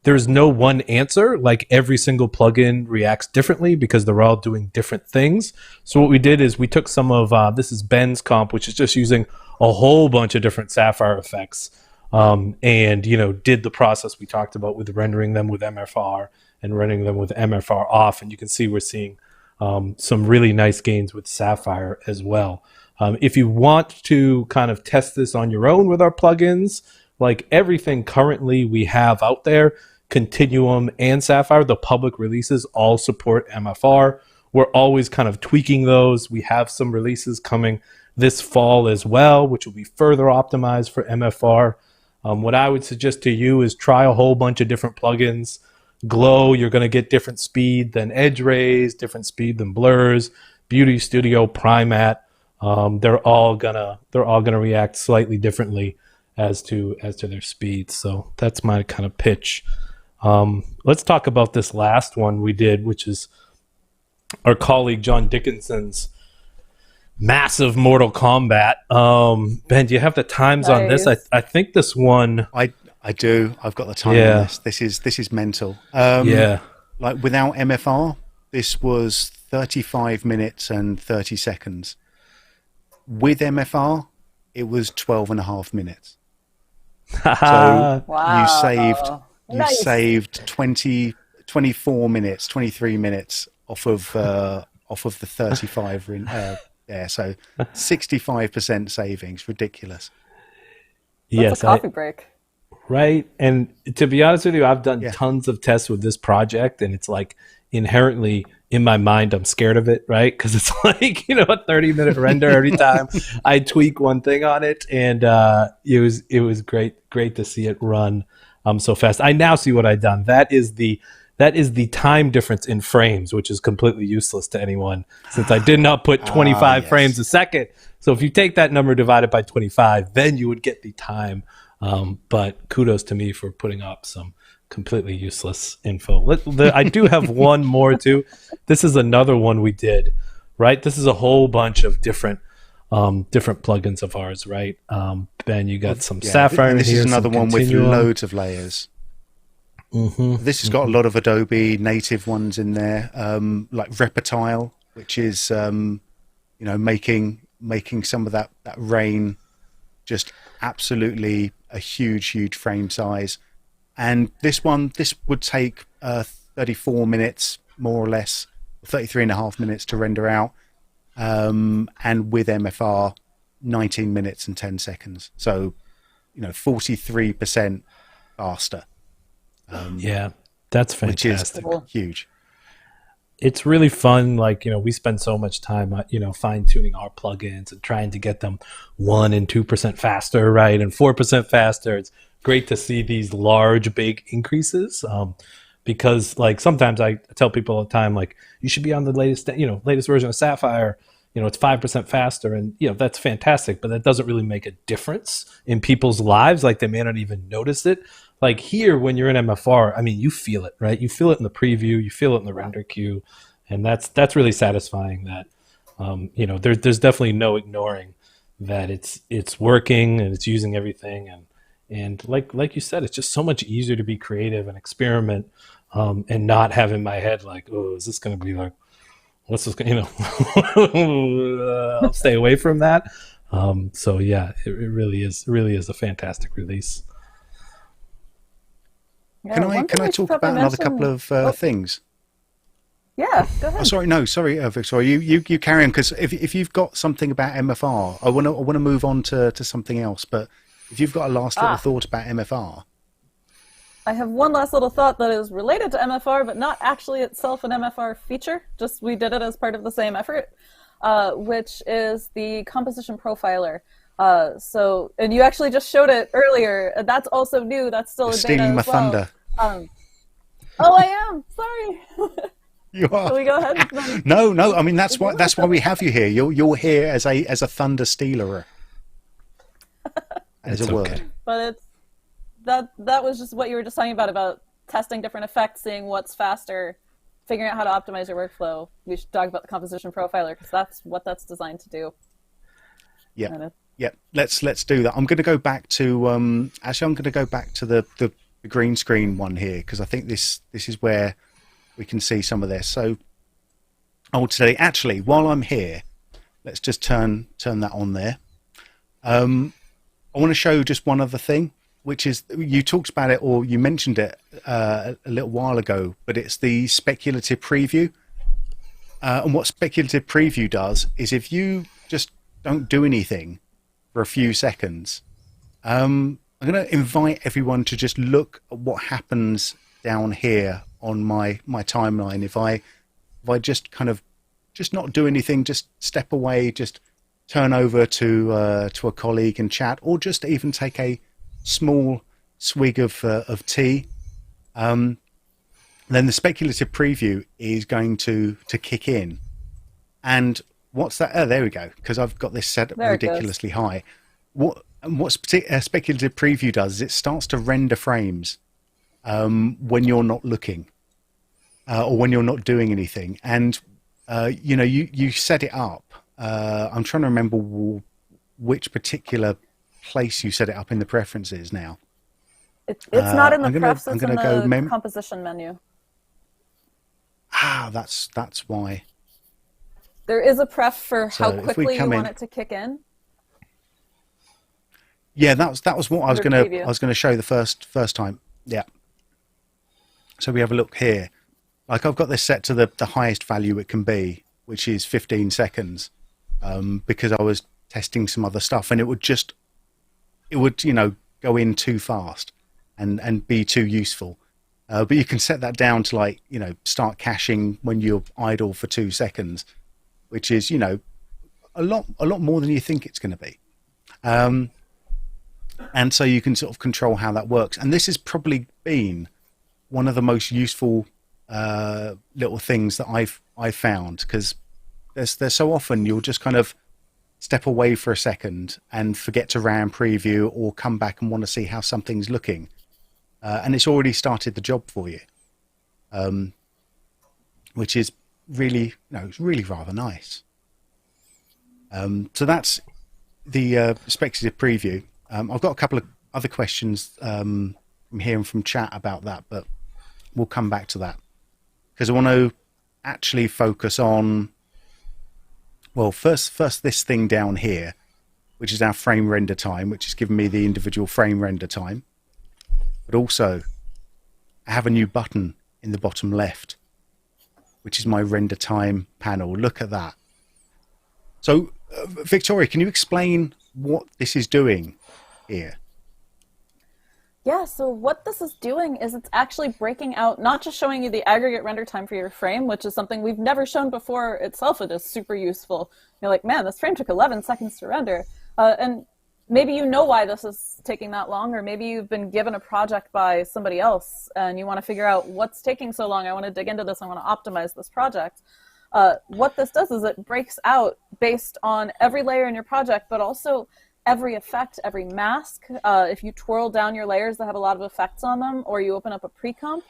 There's no one answer. Every single plugin reacts differently because they're all doing different things. So what we did is we took some of, this is Ben's comp, which is just using a whole bunch of different Sapphire effects. And did the process we talked about with rendering them with MFR and rendering them with MFR off. And you can see we're seeing some really nice gains with Sapphire as well. If you want to kind of test this on your own with our plugins, everything currently we have out there, Continuum and Sapphire, the public releases all support MFR. We're always kind of tweaking those. We have some releases coming this fall as well, which will be further optimized for MFR. What I would suggest to you is try a whole bunch of different plugins. Glow, you're going to get different speed than edge rays, different speed than blurs. Beauty Studio, Primat, they're all gonna react slightly differently as to their speed. So that's my kind of pitch. Let's talk about this last one we did, which is our colleague John Dickinson's massive Mortal Kombat. Ben, do you have the times on this? I think this one. I do. I've got the time on this. This is mental. Like without MFR, this was 35 minutes and 30 seconds. With MFR, it was 12 and a half minutes. So wow. you saved 24 minutes, 23 minutes off of the 35 there. So 65% savings, ridiculous. That's a coffee break. Right. And to be honest with you, I've done tons of tests with this project, and it's like inherently in my mind, I'm scared of it, right? Because it's like, a 30-minute render every time I tweak one thing on it. And it was great to see it run so fast. I now see what I've done. That is the time difference in frames, which is completely useless to anyone since I did not put 25 frames a second. So if you take that number divided by 25, then you would get the time. But kudos to me for putting up some completely useless info. I do have one more too. This is another one we did, right? This is a whole bunch of different plugins of ours, right? Ben, you got some Sapphire in here. This is another one with loads of layers. Mm-hmm. This has got a lot of Adobe native ones in there, like Reptile, which is making some of that rain just absolutely a huge frame size. And this would take 34 minutes more or less, 33 and a half minutes to render out, and with MFR 19 minutes and 10 seconds, so 43% faster. That's fantastic. Which is huge. It's really fun. Like, we spend so much time, fine tuning our plugins and trying to get them 1% and 2% faster, right? And 4% faster. It's great to see these large, big increases. Because like sometimes I tell people all the time, like, you should be on the latest version of Sapphire. It's 5% faster, and that's fantastic, but that doesn't really make a difference in people's lives. Like, they may not even notice it. Like here, when you're in MFR, I mean, you feel it, right? You feel it in the preview, you feel it in the render queue, and that's really satisfying. That there's definitely no ignoring that it's working and it's using everything, and like you said, it's just so much easier to be creative and experiment, and not have in my head like, oh, is this going to be like, what's this? I'll stay away from that. So yeah, it really is a fantastic release. Yeah, can I talk about another couple of things? Yeah, go ahead. Sorry, Victoria. You carry on, because if you've got something about MFR, I want to move on to something else. But if you've got a last little thought about MFR, I have one last little thought that is related to MFR, but not actually itself an MFR feature. Just we did it as part of the same effort, which is the composition profiler. And you actually just showed it earlier. That's also new. That's still You're a beta stealing my as well. thunder. I am. Sorry. You are. Can we go ahead? No. I mean, that's why we have you here. You're here as a thunder stealer. As a word. But it's that was just what you were just talking about testing different effects, seeing what's faster, figuring out how to optimize your workflow. We should talk about the composition profiler, because that's what that's designed to do. Yeah. Yeah, let's do that. I'm going to go back to I'm going to go back to the green screen one here, because I think this is where we can see some of this. So today, actually, while I'm here, let's just turn that on there. I want to show just one other thing, which is, you talked about it, or you mentioned it a little while ago, but it's the speculative preview. And what speculative preview does is, if you just don't do anything for a few seconds, I'm going to invite everyone to just look at what happens down here on my timeline. If I just kind of just not do anything, just step away, just turn over to a colleague and chat, or just even take a small swig of tea, then the speculative preview is going to kick in. And what's that? Oh, there we go, because I've got this set ridiculously high. What speculative preview does is it starts to render frames when you're not looking, or when you're not doing anything. And you set it up I'm trying to remember which particular place you set it up in the preferences now. It's not in the I'm gonna, prefs, I'm it's in gonna the go composition menu. That's why. There is a pref for So how if we quickly you come want in, it to kick in. yeah, that was what I was Under preview. gonna show the first time. Yeah. So we have a look here. Like I've got this set to the highest value it can be, which is 15 seconds, because I was testing some other stuff, and it would go in too fast and be too useful. But you can set that down to like, start caching when you're idle for 2 seconds, which is, a lot more than you think it's going to be. And so you can sort of control how that works. And this has probably been one of the most useful little things that I've found, because there's so often you'll just kind of step away for a second and forget to RAM preview or come back and want to see how something's looking. And it's already started the job for you, which is really, it's really rather nice. So that's the speculative preview. I've got a couple of other questions from hearing from chat about that, but we'll come back to that, because I want to actually focus on, well, first this thing down here, which is our frame render time, which is giving me the individual frame render time. But also, I have a new button in the bottom left, which is my render time panel. Look at that. So, Victoria, can you explain what this is doing here? Yeah, so what this is doing is it's actually breaking out, not just showing you the aggregate render time for your frame, which is something we've never shown before itself. It is super useful. You're like, man, this frame took 11 seconds to render. And maybe you know why this is taking that long, or maybe you've been given a project by somebody else and you want to figure out what's taking so long. I want to dig into this. I want to optimize this project. What this does is it breaks out based on every layer in your project, but also every effect, every mask. If you twirl down your layers that have a lot of effects on them, or you open up a pre-comp,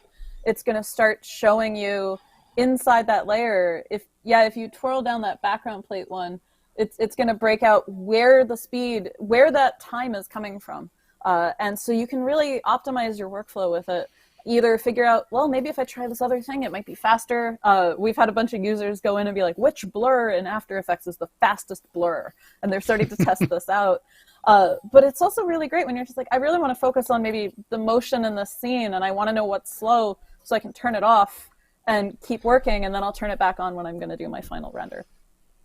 it's going to start showing you inside that layer. If you twirl down that background plate one, it's going to break out where the speed, where that time is coming from. And so you can really optimize your workflow with it. Either figure out, well, maybe if I try this other thing, it might be faster. We've had a bunch of users go in and be like, which blur in After Effects is the fastest blur? And they're starting to test this out. But it's also really great when you're just like, I really want to focus on maybe the motion in the scene, and I want to know what's slow so I can turn it off and keep working, and then I'll turn it back on when I'm going to do my final render.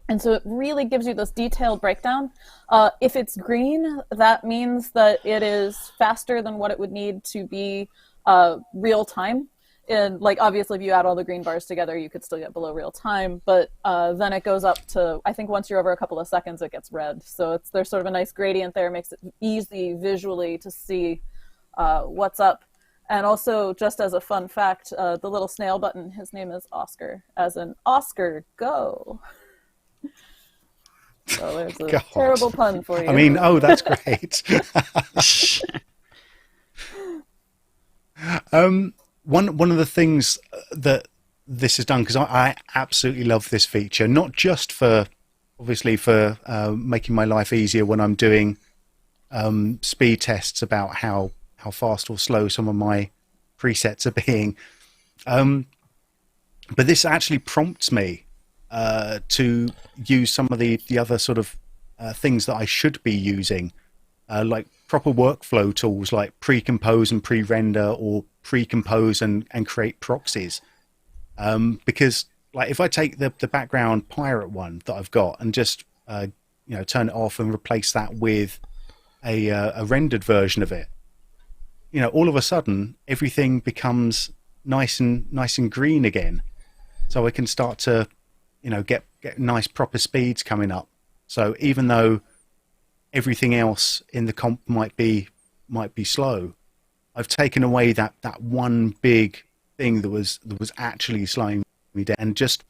And so it really gives you this detailed breakdown. If it's green, that means that it is faster than what it would need to be real time. And like, obviously, if you add all the green bars together, you could still get below real time. But then it goes up to, I think once you're over a couple of seconds, it gets red. So there's sort of a nice gradient there, makes it easy visually to see what's up. And also, just as a fun fact, the little snail button, his name is Oscar, as in Oscar, go. So there's a terrible pun for you. I mean, oh, that's great. One of the things that this has done, because I absolutely love this feature, not just for, obviously, for making my life easier when I'm doing speed tests about how fast or slow some of my presets are being, but this actually prompts me to use some of the other sort of things that I should be using, like proper workflow tools like pre-compose and pre-render, or pre-compose and create proxies. Because like if I take the background pirate one that I've got and just turn it off and replace that with a rendered version of it, all of a sudden everything becomes nice and green again. So I can start to get nice proper speeds coming up. So even though everything else in the comp might be slow, I've taken away that one big thing that was actually slowing me down, and just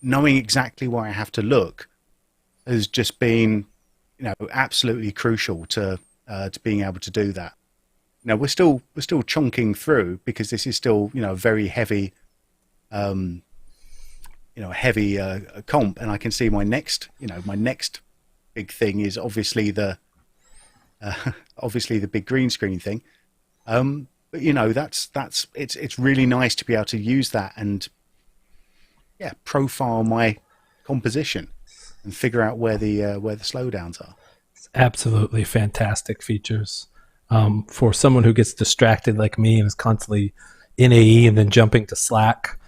knowing exactly where I have to look has just been absolutely crucial to being able to do that. Now we're still chunking through, because this is still very heavy a heavy comp, and I can see my next big thing is obviously the big green screen thing. But it's really nice to be able to use that and profile my composition and figure out where the slowdowns are. It's absolutely fantastic features. For someone who gets distracted like me and is constantly in AE and then jumping to Slack,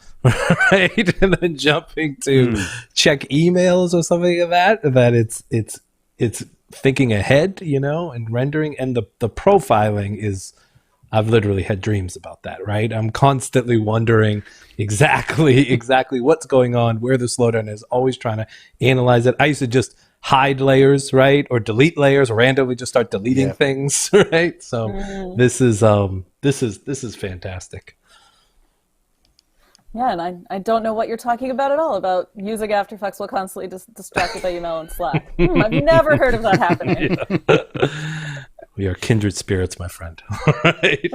right, and then jumping to check emails or something like that it's thinking ahead, and rendering, and the profiling is. I've literally had dreams about that, right? I'm constantly wondering exactly what's going on, where the slowdown is, always trying to analyze it. I used to just hide layers, right? Or delete layers, or randomly just start deleting things, right? So this is fantastic. Yeah, and I don't know what you're talking about at all, about using After Effects while constantly distracted by email and Slack. I've never heard of that happening. Yeah. We are kindred spirits, my friend. Right?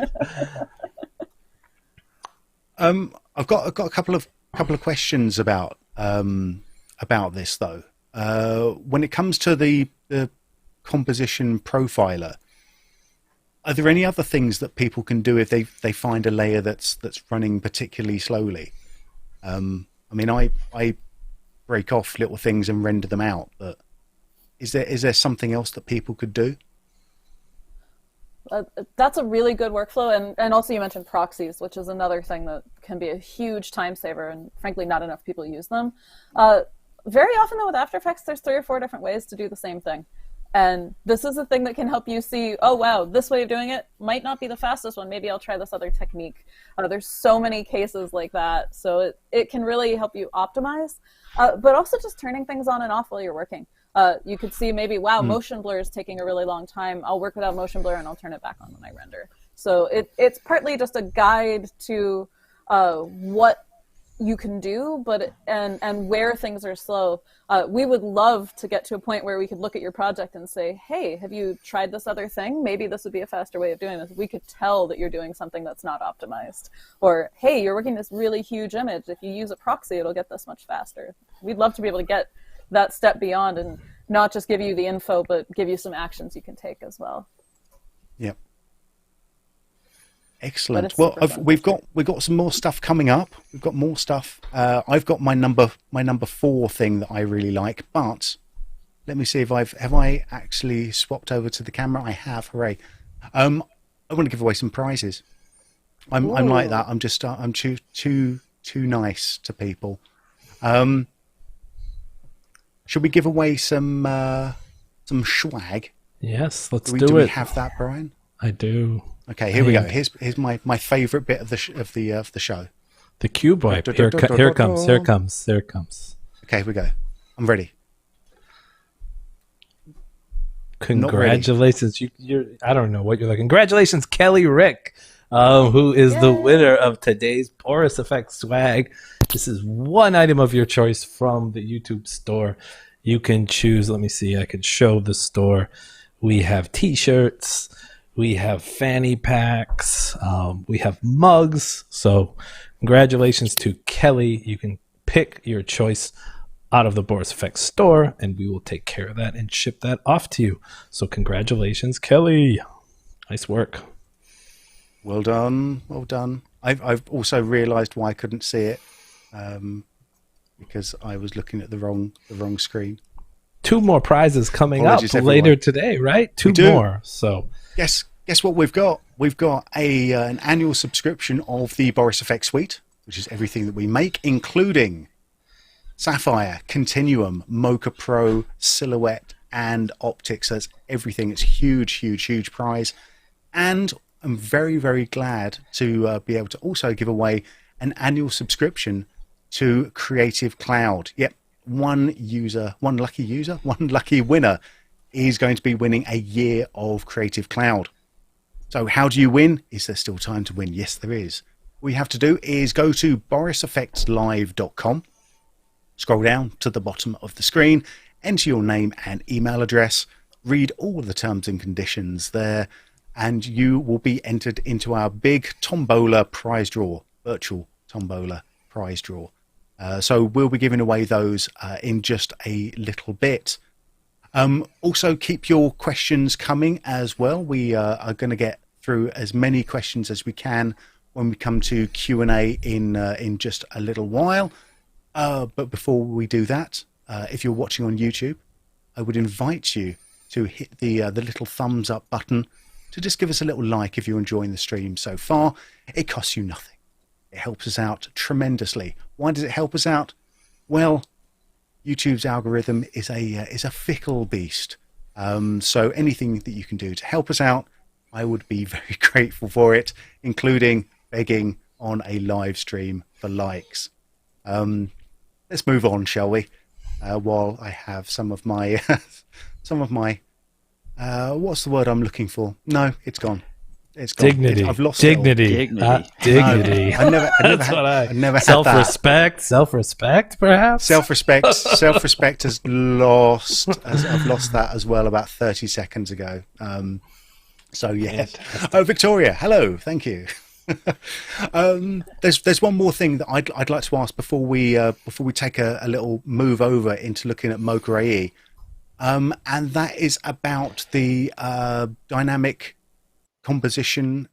I've got a couple of questions about this though. When it comes to the composition profiler, are there any other things that people can do if they find a layer that's running particularly slowly? I mean, I break off little things and render them out, but is there something else that people could do? That's a really good workflow, and also you mentioned proxies, which is another thing that can be a huge time saver, and frankly not enough people use them. Very often though with After Effects, there's 3 or 4 different ways to do the same thing, and this is a thing that can help you see, oh wow, this way of doing it might not be the fastest one, maybe I'll try this other technique. There's so many cases like that, so it can really help you optimize, but also just turning things on and off while you're working. You could see maybe, wow, motion blur is taking a really long time. I'll work without motion blur and I'll turn it back on when I render. So it's partly just a guide to what you can do, but and where things are slow. We would love to get to a point where we could look at your project and say, hey, have you tried this other thing? Maybe this would be a faster way of doing this. We could tell that you're doing something that's not optimized. Or, hey, you're working this really huge image. If you use a proxy, it'll get this much faster. We'd love to be able to get that step beyond and not just give you the info, but give you some actions you can take as well. Yep. Excellent. Well, we've got some more stuff coming up. We've got more stuff. I've got my number 4 thing that I really like, but let me see if have I actually swapped over to the camera. I have. Hooray! I want to give away some prizes. I'm like that. I'm too nice to people. Should we give away some swag? Yes, let's do it. Do we have that, Brian? I do. Okay, here we go. Here's my favorite bit of the show. The cube wipe. Here it comes. Okay, here we go. I'm ready. Congratulations! You're. I don't know what you're like. Congratulations, Kelly Rick, who is the winner of today's Boris FX swag. This is one item of your choice from the YouTube store. You can choose. Let me see. I can show the store. We have T-shirts. We have fanny packs. We have mugs. So congratulations to Kelly. You can pick your choice out of the Boris FX store, and we will take care of that and ship that off to you. So congratulations, Kelly. Nice work. Well done. Well done. I've also realized why I couldn't see it. Because I was looking at the wrong screen. 2 more prizes coming up later today, right? 2 more. So guess what we've got? We've got an annual subscription of the Boris FX Suite, which is everything that we make, including Sapphire, Continuum, Mocha Pro, Silhouette, and Optics. That's everything. It's huge prize. And I'm very, very glad to be able to also give away an annual subscription to Creative Cloud. Yep, one lucky winner is going to be winning a year of Creative Cloud. So how do you win? Is there still time to win? Yes, there is. All you have to do is go to boriseffectslive.com, scroll down to the bottom of the screen, enter your name and email address, read all of the terms and conditions there, and you will be entered into our big tombola prize draw, virtual tombola prize draw. So we'll be giving away those in just a little bit. Also, keep your questions coming as well. We are going to get through as many questions as we can when we come to Q&A in just a little while. But before we do that, if you're watching on YouTube, I would invite you to hit the little thumbs up button to just give us a little like if you're enjoying the stream so far. It costs you nothing. It helps us out tremendously. Why does it help us out? Well, YouTube's algorithm is a fickle beast. So anything that you can do to help us out, I would be very grateful for it, including begging on a live stream for likes. Let's move on, shall we? While I have some of my what's the word I'm looking for? No, it's gone. It's gone. Dignity. I've lost dignity. Dignity. No, I never had self-respect. that. Self-respect, perhaps. Self-respect has lost. I've lost that as well about 30 seconds ago. So yeah. Oh, Victoria, hello. Thank you. There's one more thing that I'd like to ask before we take a little move over into looking at Mocha AE, and that is about the dynamic composition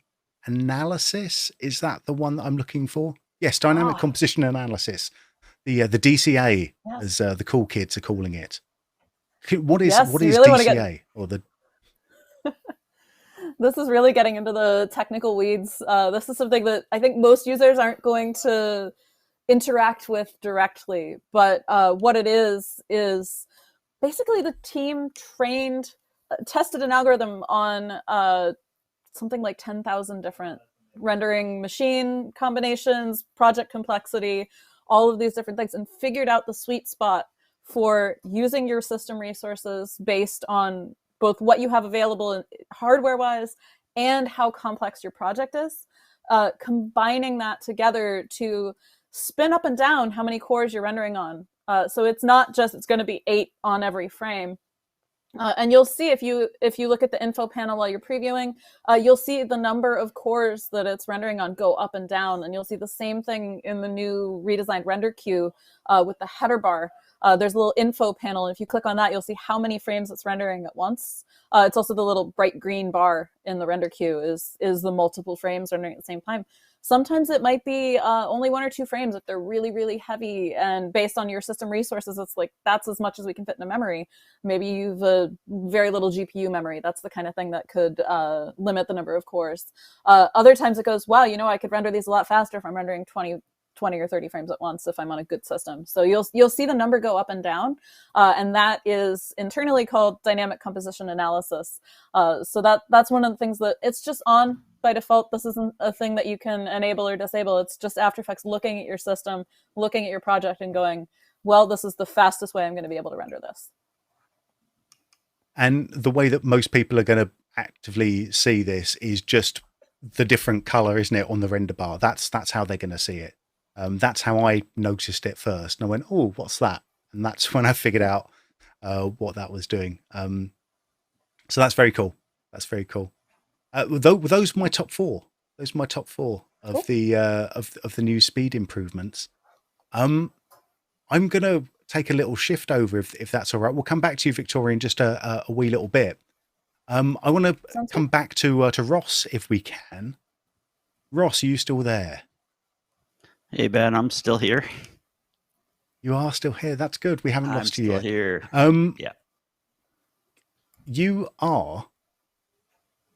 analysis. Is that the one that I'm looking for? Yes, dynamic composition analysis. The DCA, as the cool kids are calling it. What is DCA or the? This is really getting into the technical weeds. This is something that I think most users aren't going to interact with directly. But what it is basically the team tested an algorithm on something like 10,000 different rendering machine combinations, project complexity, all of these different things, and figured out the sweet spot for using your system resources based on both what you have available hardware-wise and how complex your project is, combining that together to spin up and down how many cores you're rendering on. So it's not just it's going to be 8 on every frame. And you'll see if you look at the info panel while you're previewing, you'll see the number of cores that it's rendering on go up and down. And you'll see the same thing in the new redesigned render queue with the header bar. There's a little info panel, and if you click on that, you'll see how many frames it's rendering at once. It's also the little bright green bar in the render queue is the multiple frames rendering at the same time. Sometimes it might be only 1 or 2 frames if they're really, really heavy, and based on your system resources, it's like that's as much as we can fit in a memory. Maybe you've a very little GPU memory. That's the kind of thing that could limit the number of cores. Other times it goes, wow, I could render these a lot faster if I'm rendering 20 or 30 frames at once if I'm on a good system. So you'll see the number go up and down, and that is internally called dynamic composition analysis. So that's one of the things that it's just on by default. This isn't a thing that you can enable or disable. It's just After Effects looking at your system, looking at your project and going, well, this is the fastest way I'm going to be able to render this. And the way that most people are going to actively see this is just the different color, isn't it, on the render bar? That's how they're going to see it. That's how I noticed it first. And I went, oh, what's that? And that's when I figured out what that was doing. So that's very cool. That's very cool. Those are my top 4. Those are my top 4 of cool. the of the new speed improvements. I'm going to take a little shift over if that's all right. We'll come back to you, Victoria, in just a wee little bit. I want to come back to Ross if we can. Ross, are you still there? Hey, Ben, I'm still here. You are still here. That's good. We haven't lost you yet. I'm still here. Yeah. You are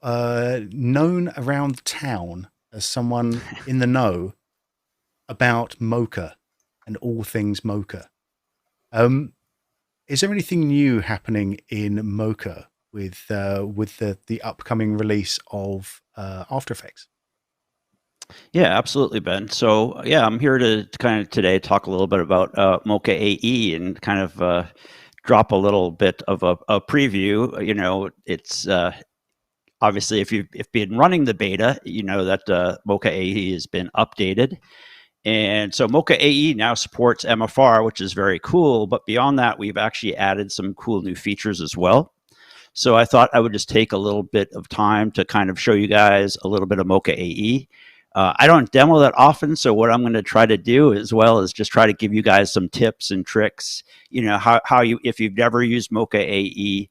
known around town as someone in the know about Mocha and all things Mocha. Is there anything new happening in Mocha with the upcoming release of After Effects? Yeah, absolutely, Ben. So yeah, I'm here to kind of today talk a little bit about Mocha AE and kind of drop a little bit of a preview. It's obviously if you've been running the beta, that Mocha AE has been updated. And so Mocha AE now supports MFR, which is very cool. But beyond that, we've actually added some cool new features as well. So I thought I would just take a little bit of time to kind of show you guys a little bit of Mocha AE. I don't demo that often, so what I'm going to try to do as well is just try to give you guys some tips and tricks. How you, if you've never used Mocha AE,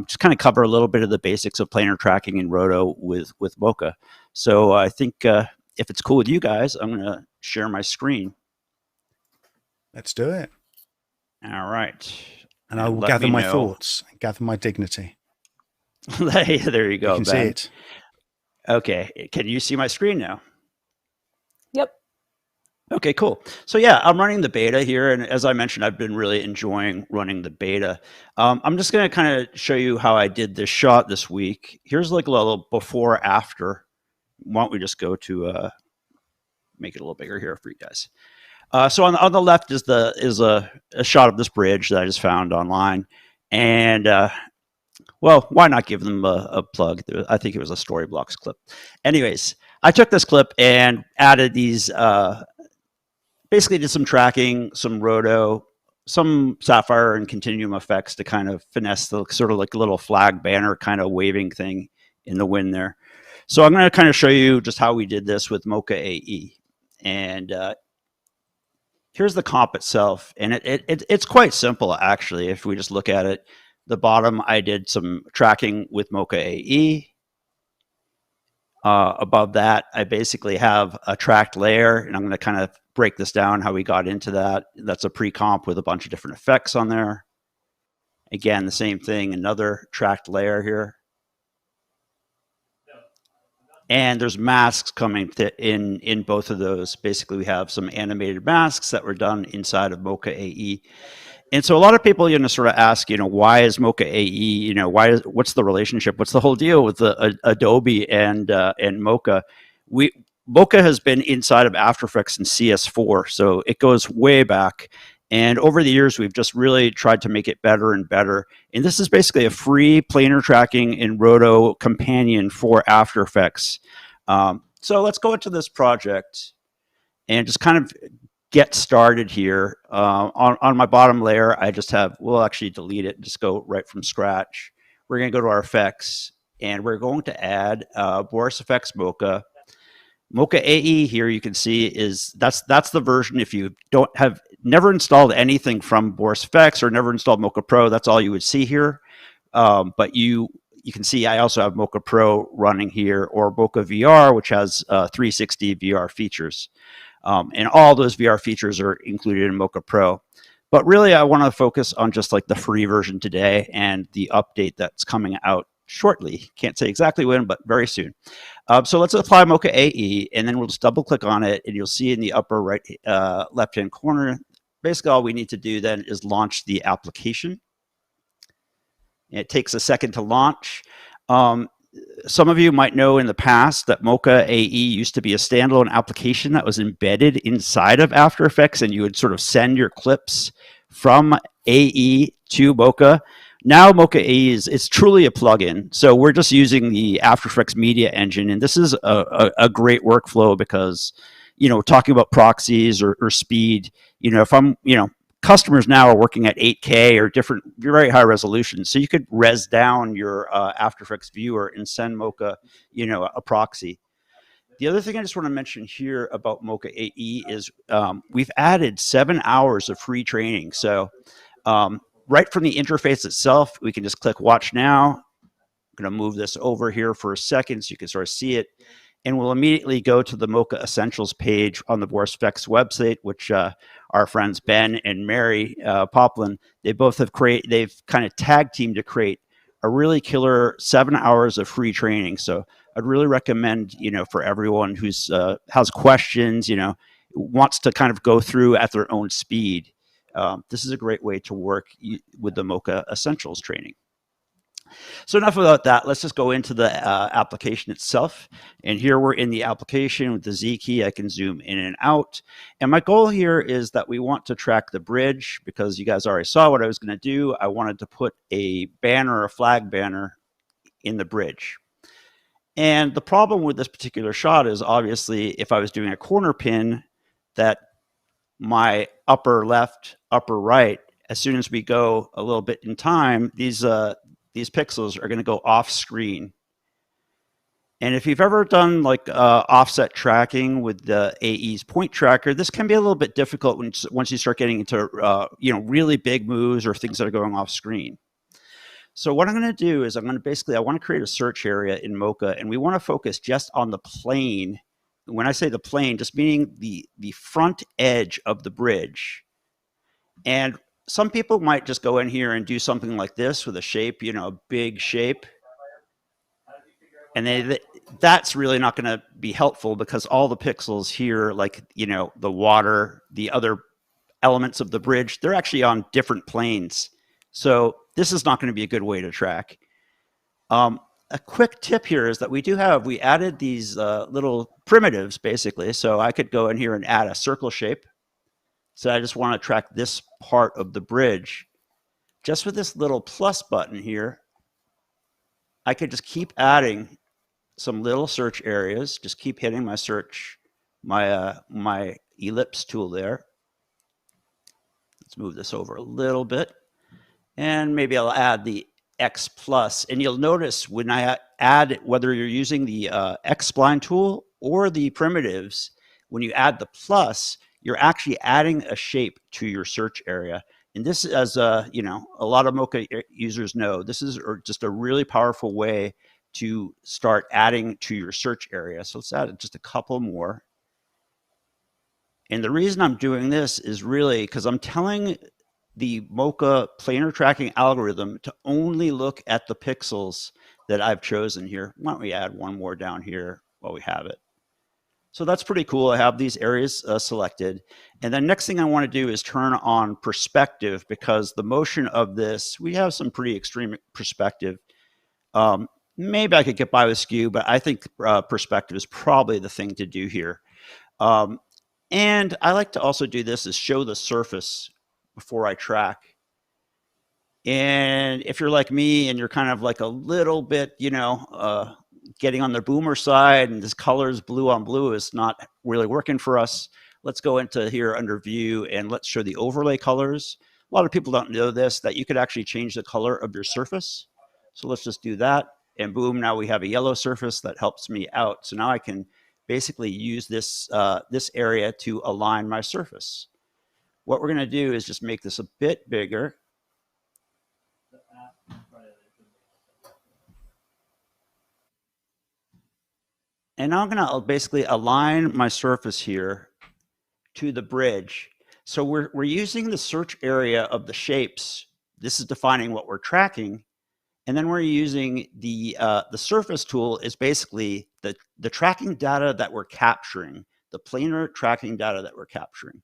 just kind of cover a little bit of the basics of planar tracking in Roto with Mocha. So I think if it's cool with you guys, I'm going to share my screen. Let's do it. All right. And I will gather my thoughts, gather my dignity. There you go. You can see it. Okay. Can you see my screen now? Yep. Okay, cool. So yeah, I'm running the beta here, and as I mentioned, I've been really enjoying running the beta. I'm just going to kind of show you how I did this shot this week. Here's like a little before after. Why don't we just go to make it a little bigger here for you guys? So on the left is a shot of this bridge that I just found online, and well, why not give them a plug? I think it was a Storyblocks clip. Anyways, I took this clip and added these. Basically did some tracking, some roto, some sapphire and continuum effects to kind of finesse the sort of like a little flag banner kind of waving thing in the wind there. So I'm going to kind of show you just how we did this with Mocha AE. And here's the comp itself. And it's quite simple, actually, if we just look at it. The bottom, I did some tracking with Mocha AE. Above that, I basically have a tracked layer, and I'm going to kind of break this down, how we got into that. That's a pre-comp with a bunch of different effects on there. Again, the same thing, another tracked layer here. And there's masks coming in both of those. Basically, we have some animated masks that were done inside of Mocha AE. And so a lot of people, sort of ask, why is Mocha AE, what's the relationship? What's the whole deal with the Adobe and Mocha? Mocha has been inside of After Effects and CS4, so it goes way back. And over the years, we've just really tried to make it better and better. And this is basically a free planar tracking and roto companion for After Effects. So let's go into this project and just kind of get started here. On my bottom layer, I just have, we'll actually delete it, just go right from scratch. We're going to go to our effects, and we're going to add Boris FX Mocha. Mocha AE here, you can see that's the version. If you never installed anything from Boris FX or never installed Mocha Pro, that's all you would see here. But you can see I also have Mocha Pro running here, or Mocha VR, which has 360 VR features. And all those VR features are included in Mocha Pro. But really, I want to focus on just like the free version today and the update that's coming out shortly. Can't say exactly when, but very soon. So let's apply Mocha AE, and then we'll just double click on it, and you'll see in the upper right left-hand corner, basically all we need to do then is launch the application. It takes a second to launch. Some of you might know in the past that Mocha AE used to be a standalone application that was embedded inside of After Effects, and you would sort of send your clips from AE to Mocha. Now Mocha AE is truly a plugin. So we're just using the After Effects media engine, and this is a great workflow because, talking about proxies or speed, if I'm, customers now are working at 8K or different very high resolution. So you could res down your After Effects viewer and send Mocha, a proxy. The other thing I just want to mention here about Mocha AE is we've added 7 hours of free training. So right from the interface itself, we can just click Watch Now. I'm going to move this over here for a second so you can sort of see it. And we'll immediately go to the Mocha Essentials page on the Boris FX website, which our friends Ben and Mary Poplin, they've kind of tag teamed to create a really killer 7 hours of free training. So I'd really recommend, for everyone who's has questions, wants to kind of go through at their own speed. This is a great way to work with the Mocha Essentials training. So enough about that. Let's just go into the application itself. And here we're in the application with the Z key. I can zoom in and out. And my goal here is that we want to track the bridge because you guys already saw what I was going to do. I wanted to put a banner, a flag banner in the bridge. And the problem with this particular shot is obviously if I was doing a corner pin, that my upper left, upper right, as soon as we go a little bit in time, these pixels are going to go off screen. And if you've ever done like offset tracking with the AE's point tracker, this can be a little bit difficult once you start getting into really big moves or things that are going off screen. So what I'm going to do is I want to create a search area in Mocha, and we want to focus just on the plane. When I say the plane, just meaning the front edge of the bridge. And some people might just go in here and do something like this with a shape, a big shape. And that's really not going to be helpful because all the pixels here, like, the water, the other elements of the bridge, they're actually on different planes. So this is not going to be a good way to track. A quick tip here is that we added these little primitives, basically. So I could go in here and add a circle shape. So I just want to track this part of the bridge. Just with this little plus button here, I could just keep adding some little search areas, just keep hitting my search, my ellipse tool there. Let's move this over a little bit. And maybe I'll add the X plus. And you'll notice when I add, whether you're using the X spline tool or the primitives, when you add the plus, you're actually adding a shape to your search area. And this, as a lot of Mocha users know, this is just a really powerful way to start adding to your search area. So let's add just a couple more. And the reason I'm doing this is really because I'm telling the Mocha planar tracking algorithm to only look at the pixels that I've chosen here. Why don't we add one more down here while we have it? So that's pretty cool. I have these areas selected. And then next thing I want to do is turn on perspective, because the motion of this, we have some pretty extreme perspective. Maybe I could get by with skew, but I think perspective is probably the thing to do here. And I like to also do this is show the surface before I track. And if you're like me and you're kind of like a little bit, getting on the boomer side and this colors blue on blue is not really working for us, let's go into here under view and let's show the overlay colors. A lot of people don't know this, that you could actually change the color of your surface. So let's just do that. And boom, now we have a yellow surface that helps me out. So now I can basically use this, this area to align my surface. What we're going to do is just make this a bit bigger. And now I'm going to basically align my surface here to the bridge. So we're using the search area of the shapes. This is defining what we're tracking. And then we're using the surface tool is basically the tracking data that we're capturing, the planar tracking data that we're capturing.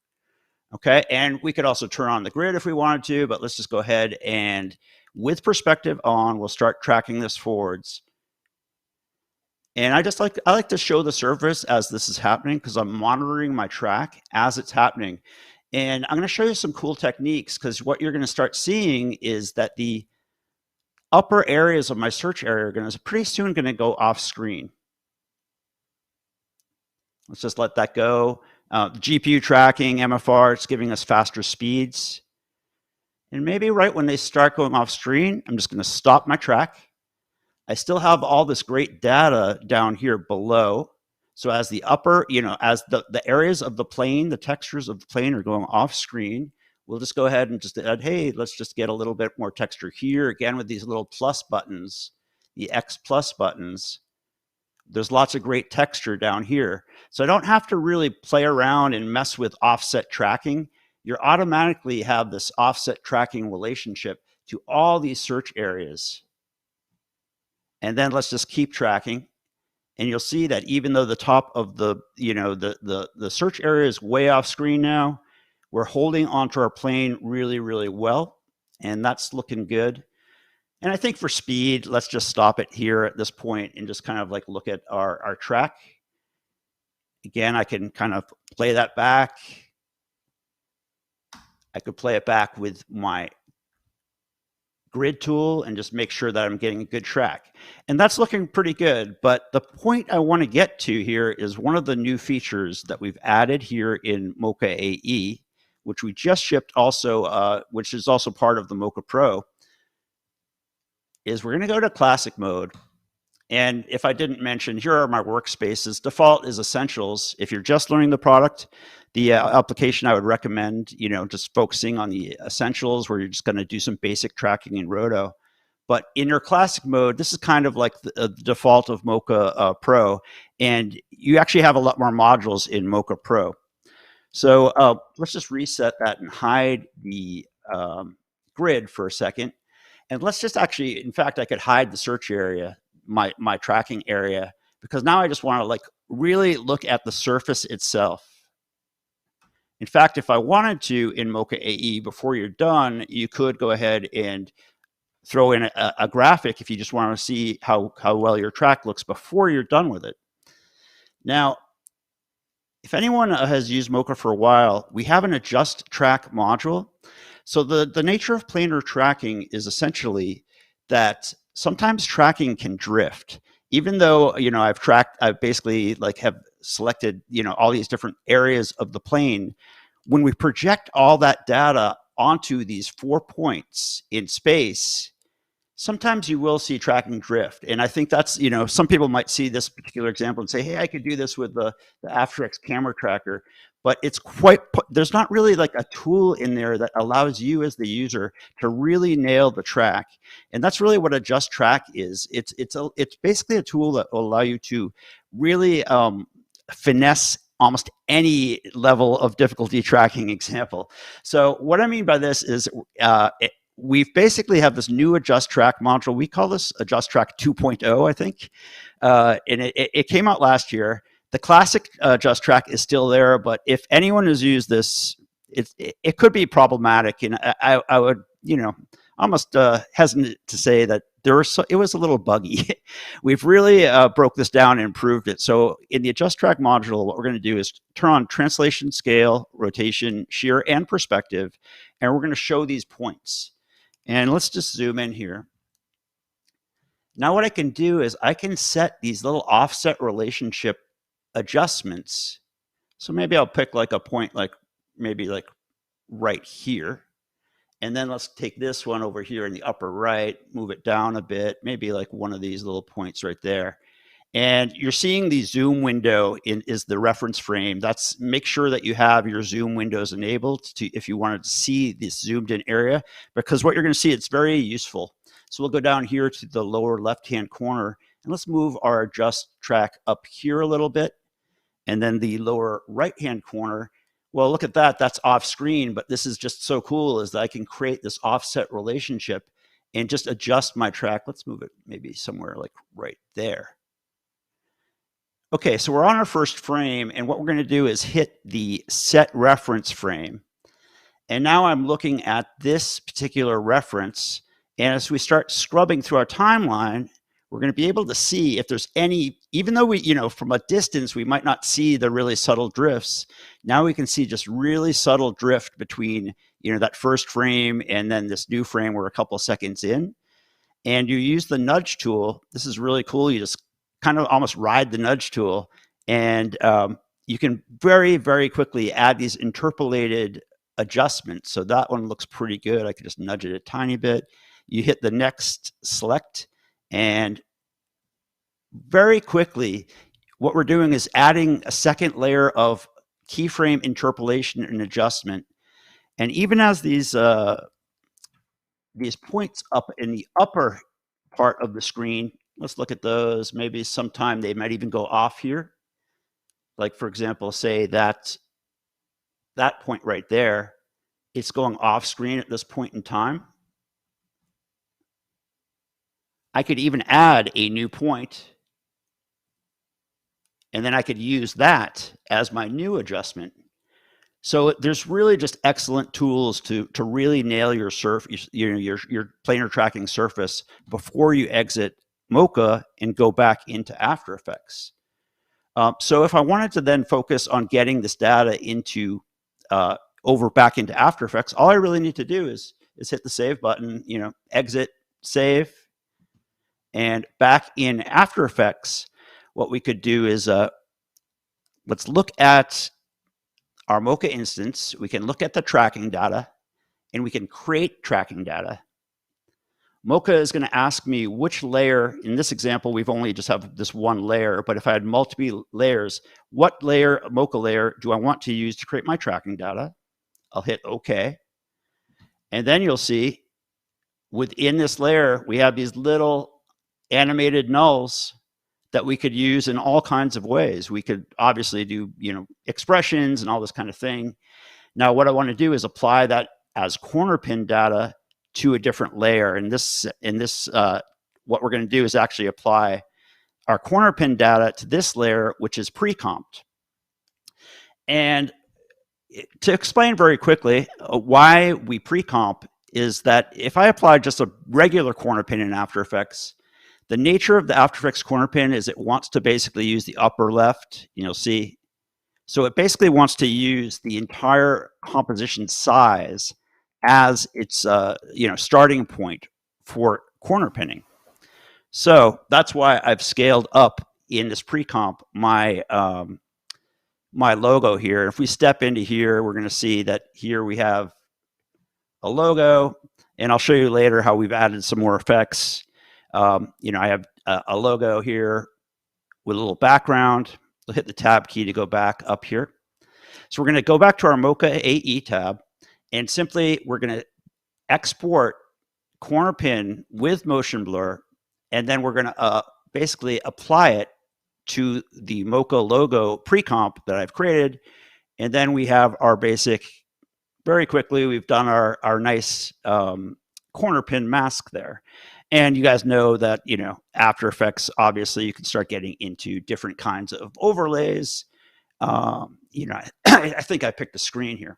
Okay, and we could also turn on the grid if we wanted to, but let's just go ahead and with perspective on, we'll start tracking this forwards. And I like to show the surface as this is happening because I'm monitoring my track as it's happening. And I'm going to show you some cool techniques, because what you're going to start seeing is that the upper areas of my search area are pretty soon going to go off screen. Let's just let that go. GPU tracking, MFR, it's giving us faster speeds. And maybe right when they start going off screen, I'm just going to stop my track. I still have all this great data down here below. So as the upper, as the areas of the plane, the textures of the plane are going off screen, we'll just go ahead and just add, hey, let's just get a little bit more texture here. Again, with these little plus buttons, the X plus buttons, there's lots of great texture down here. So I don't have to really play around and mess with offset tracking. You automatically have this offset tracking relationship to all these search areas. And then let's just keep tracking. And you'll see that even though the top of the search area is way off screen now, we're holding onto our plane really, really well. And that's looking good. And I think for speed, let's just stop it here at this point and just kind of like look at our track. Again, I can kind of play that back. I could play it back with my grid tool and just make sure that I'm getting a good track. And that's looking pretty good. But the point I want to get to here is one of the new features that we've added here in Mocha AE, which we just shipped also, which is also part of the Mocha Pro, is we're going to go to classic mode. And if I didn't mention, here are my workspaces. Default is Essentials. If you're just learning the product, the application I would recommend, just focusing on the Essentials where you're just going to do some basic tracking in Roto. But in your classic mode, this is kind of like the default of Mocha Pro, and you actually have a lot more modules in Mocha Pro. So let's just reset that and hide the grid for a second. And let's just actually, in fact, I could hide the search area, my tracking area, because now I just want to like really look at the surface itself. In fact, if I wanted to in Mocha AE, before you're done, you could go ahead and throw in a graphic if you just want to see how well your track looks before you're done with it. Now, if anyone has used Mocha for a while, we have an adjust track module. So the nature of planar tracking is essentially that sometimes tracking can drift. Even though, I've basically like have selected, all these different areas of the plane. When we project all that data onto these 4 points in space, sometimes you will see tracking drift. And I think that's, some people might see this particular example and say, hey, I could do this with the After Effects camera tracker. But it's there's not really like a tool in there that allows you as the user to really nail the track. And that's really what Adjust Track is. It's basically a tool that will allow you to really finesse almost any level of difficulty tracking example. So what I mean by this is we basically have this new Adjust Track module. We call this Adjust Track 2.0, I think. And it came out last year. The classic Adjust Track is still there, but if anyone has used this, it could be problematic. And I would, almost hesitant to say that it was a little buggy. We've really broke this down and improved it. So in the Adjust Track module, what we're going to do is turn on translation, scale, rotation, shear, and perspective, and we're going to show these points. And let's just zoom in here. Now what I can do is I can set these little offset relationship adjustments. So maybe I'll pick like a point like maybe like right here. And then let's take this one over here in the upper right, move it down a bit, maybe like one of these little points right there. And you're seeing the zoom window is the reference frame. Make sure that you have your zoom windows enabled if you wanted to see this zoomed in area, because what you're going to see, it's very useful. So we'll go down here to the lower left-hand corner and let's move our Adjust Track up here a little bit. And then the lower right-hand corner, well, look at that, that's off screen, but this is just so cool is that I can create this offset relationship and just adjust my track. Let's move it maybe somewhere like right there. Okay, so we're on our first frame, and what we're going to do is hit the set reference frame. And now I'm looking at this particular reference, and as we start scrubbing through our timeline, we're going to be able to see if there's any, even though we, from a distance, we might not see the really subtle drifts. Now we can see just really subtle drift between, that first frame and then this new frame we're a couple of seconds in. And you use the nudge tool. This is really cool. You just kind of almost ride the nudge tool, and you can very, very quickly add these interpolated adjustments. So that one looks pretty good. I can just nudge it a tiny bit. You hit the next select, and very quickly, what we're doing is adding a second layer of keyframe interpolation and adjustment. And even as these points up in the upper part of the screen, let's look at those. Maybe sometime they might even go off here. Like, for example, say that point right there, it's going off screen at this point in time. I could even add a new point, and then I could use that as my new adjustment. So there's really just excellent tools to really nail your your planar tracking surface before you exit Mocha and go back into After Effects. So if I wanted to then focus on getting this data into back into After Effects, all I really need to do is hit the save button, exit, save, and back in After Effects. What we could do is let's look at our Mocha instance. We can look at the tracking data, and we can create tracking data. Mocha is going to ask me which layer. In this example, we've only just have this one layer, but if I had multiple layers, what layer, Mocha layer, do I want to use to create my tracking data? I'll hit OK. And then you'll see within this layer, we have these little animated nulls that we could use in all kinds of ways. We could obviously do, expressions and all this kind of thing. Now, what I want to do is apply that as corner pin data to a different layer. And what we're going to do is actually apply our corner pin data to this layer, which is pre-comped. And to explain very quickly why we pre-comp is that if I apply just a regular corner pin in After Effects, the nature of the After Effects corner pin is it wants to basically use the upper left, see. So it basically wants to use the entire composition size as its starting point for corner pinning. So that's why I've scaled up in this pre-comp my my logo here. If we step into here, we're going to see that here we have a logo, and I'll show you later how we've added some more effects. I have a logo here with a little background. I'll hit the tab key to go back up here. So we're going to go back to our Mocha AE tab, and simply we're going to export corner pin with motion blur, and then we're going to basically apply it to the Mocha logo pre-comp that I've created. And then we have our basic, very quickly, we've done our nice corner pin mask there. And you guys know that, After Effects, obviously you can start getting into different kinds of overlays. I think I picked a screen here.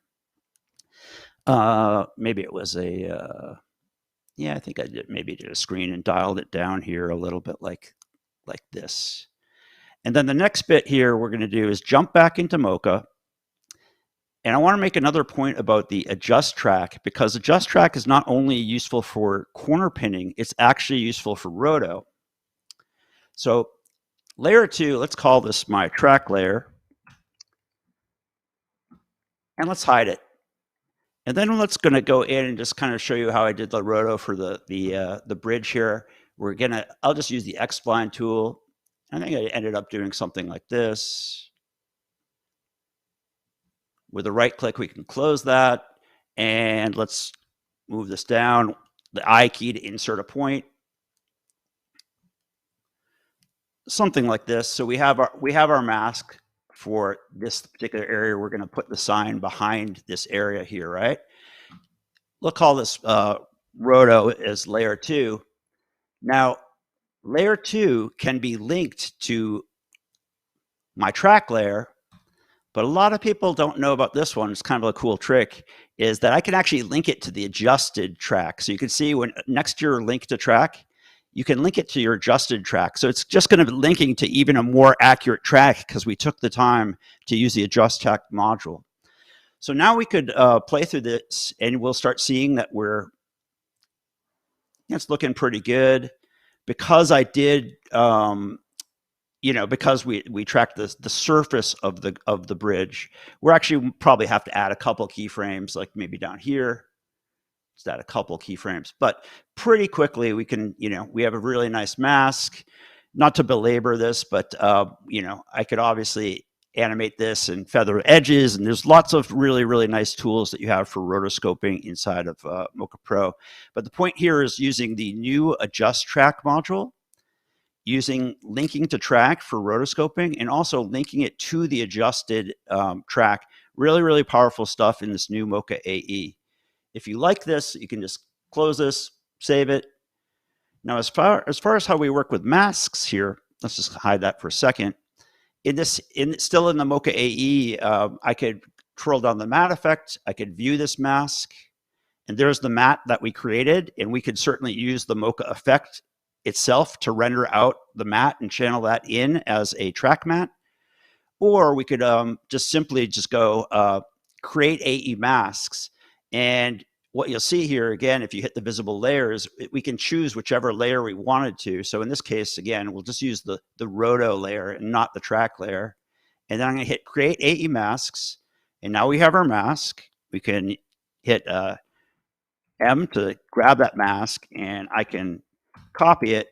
Maybe it was I think I did a screen and dialed it down here a little bit like this. And then the next bit here we're going to do is jump back into Mocha. And I want to make another point about the adjust track, because adjust track is not only useful for corner pinning, it's actually useful for roto. So layer 2, let's call this my track layer. And let's hide it. And then let's going to go in and just kind of show you how I did the roto for the bridge here. I'll just use the X-spline tool. I think I ended up doing something like this. With a right click, we can close that. And let's move this down. The I key to insert a point. Something like this. So we have our mask for this particular area. We're going to put the sign behind this area here, right? We'll call this roto as layer 2. Now, layer 2 can be linked to my track layer, but a lot of people don't know about this one. It's kind of a cool trick, is that I can actually link it to the adjusted track. So you can see when next to your link to track, you can link it to your adjusted track. So it's just going to be linking to even a more accurate track because we took the time to use the adjust track module. So now we could play through this and we'll start seeing that it's looking pretty good. Because I did, because we tracked the surface of the bridge, we're actually probably have to add a couple keyframes, like maybe down here. Just add a couple keyframes, but pretty quickly we can, we have a really nice mask. Not to belabor this, but I could obviously animate this and feather edges, and there's lots of really, really nice tools that you have for rotoscoping inside of Mocha Pro. But the point here is using the new adjust track module, using linking to track for rotoscoping, and also linking it to the adjusted track. Really, really powerful stuff in this new Mocha AE. If you like this, you can just close this, save it. Now, as far as how we work with masks here, let's just hide that for a second. Still in the Mocha AE, I could twirl down the matte effect. I could view this mask, and there's the matte that we created, and we could certainly use the Mocha effect itself to render out the matte and channel that in as a track matte. Or we could just simply go create AE masks. And what you'll see here, again, if you hit the visible layers, we can choose whichever layer we wanted to. So in this case, again, we'll just use the roto layer and not the track layer. And then I'm going to hit create AE masks. And now we have our mask. We can hit M to grab that mask, and I can copy it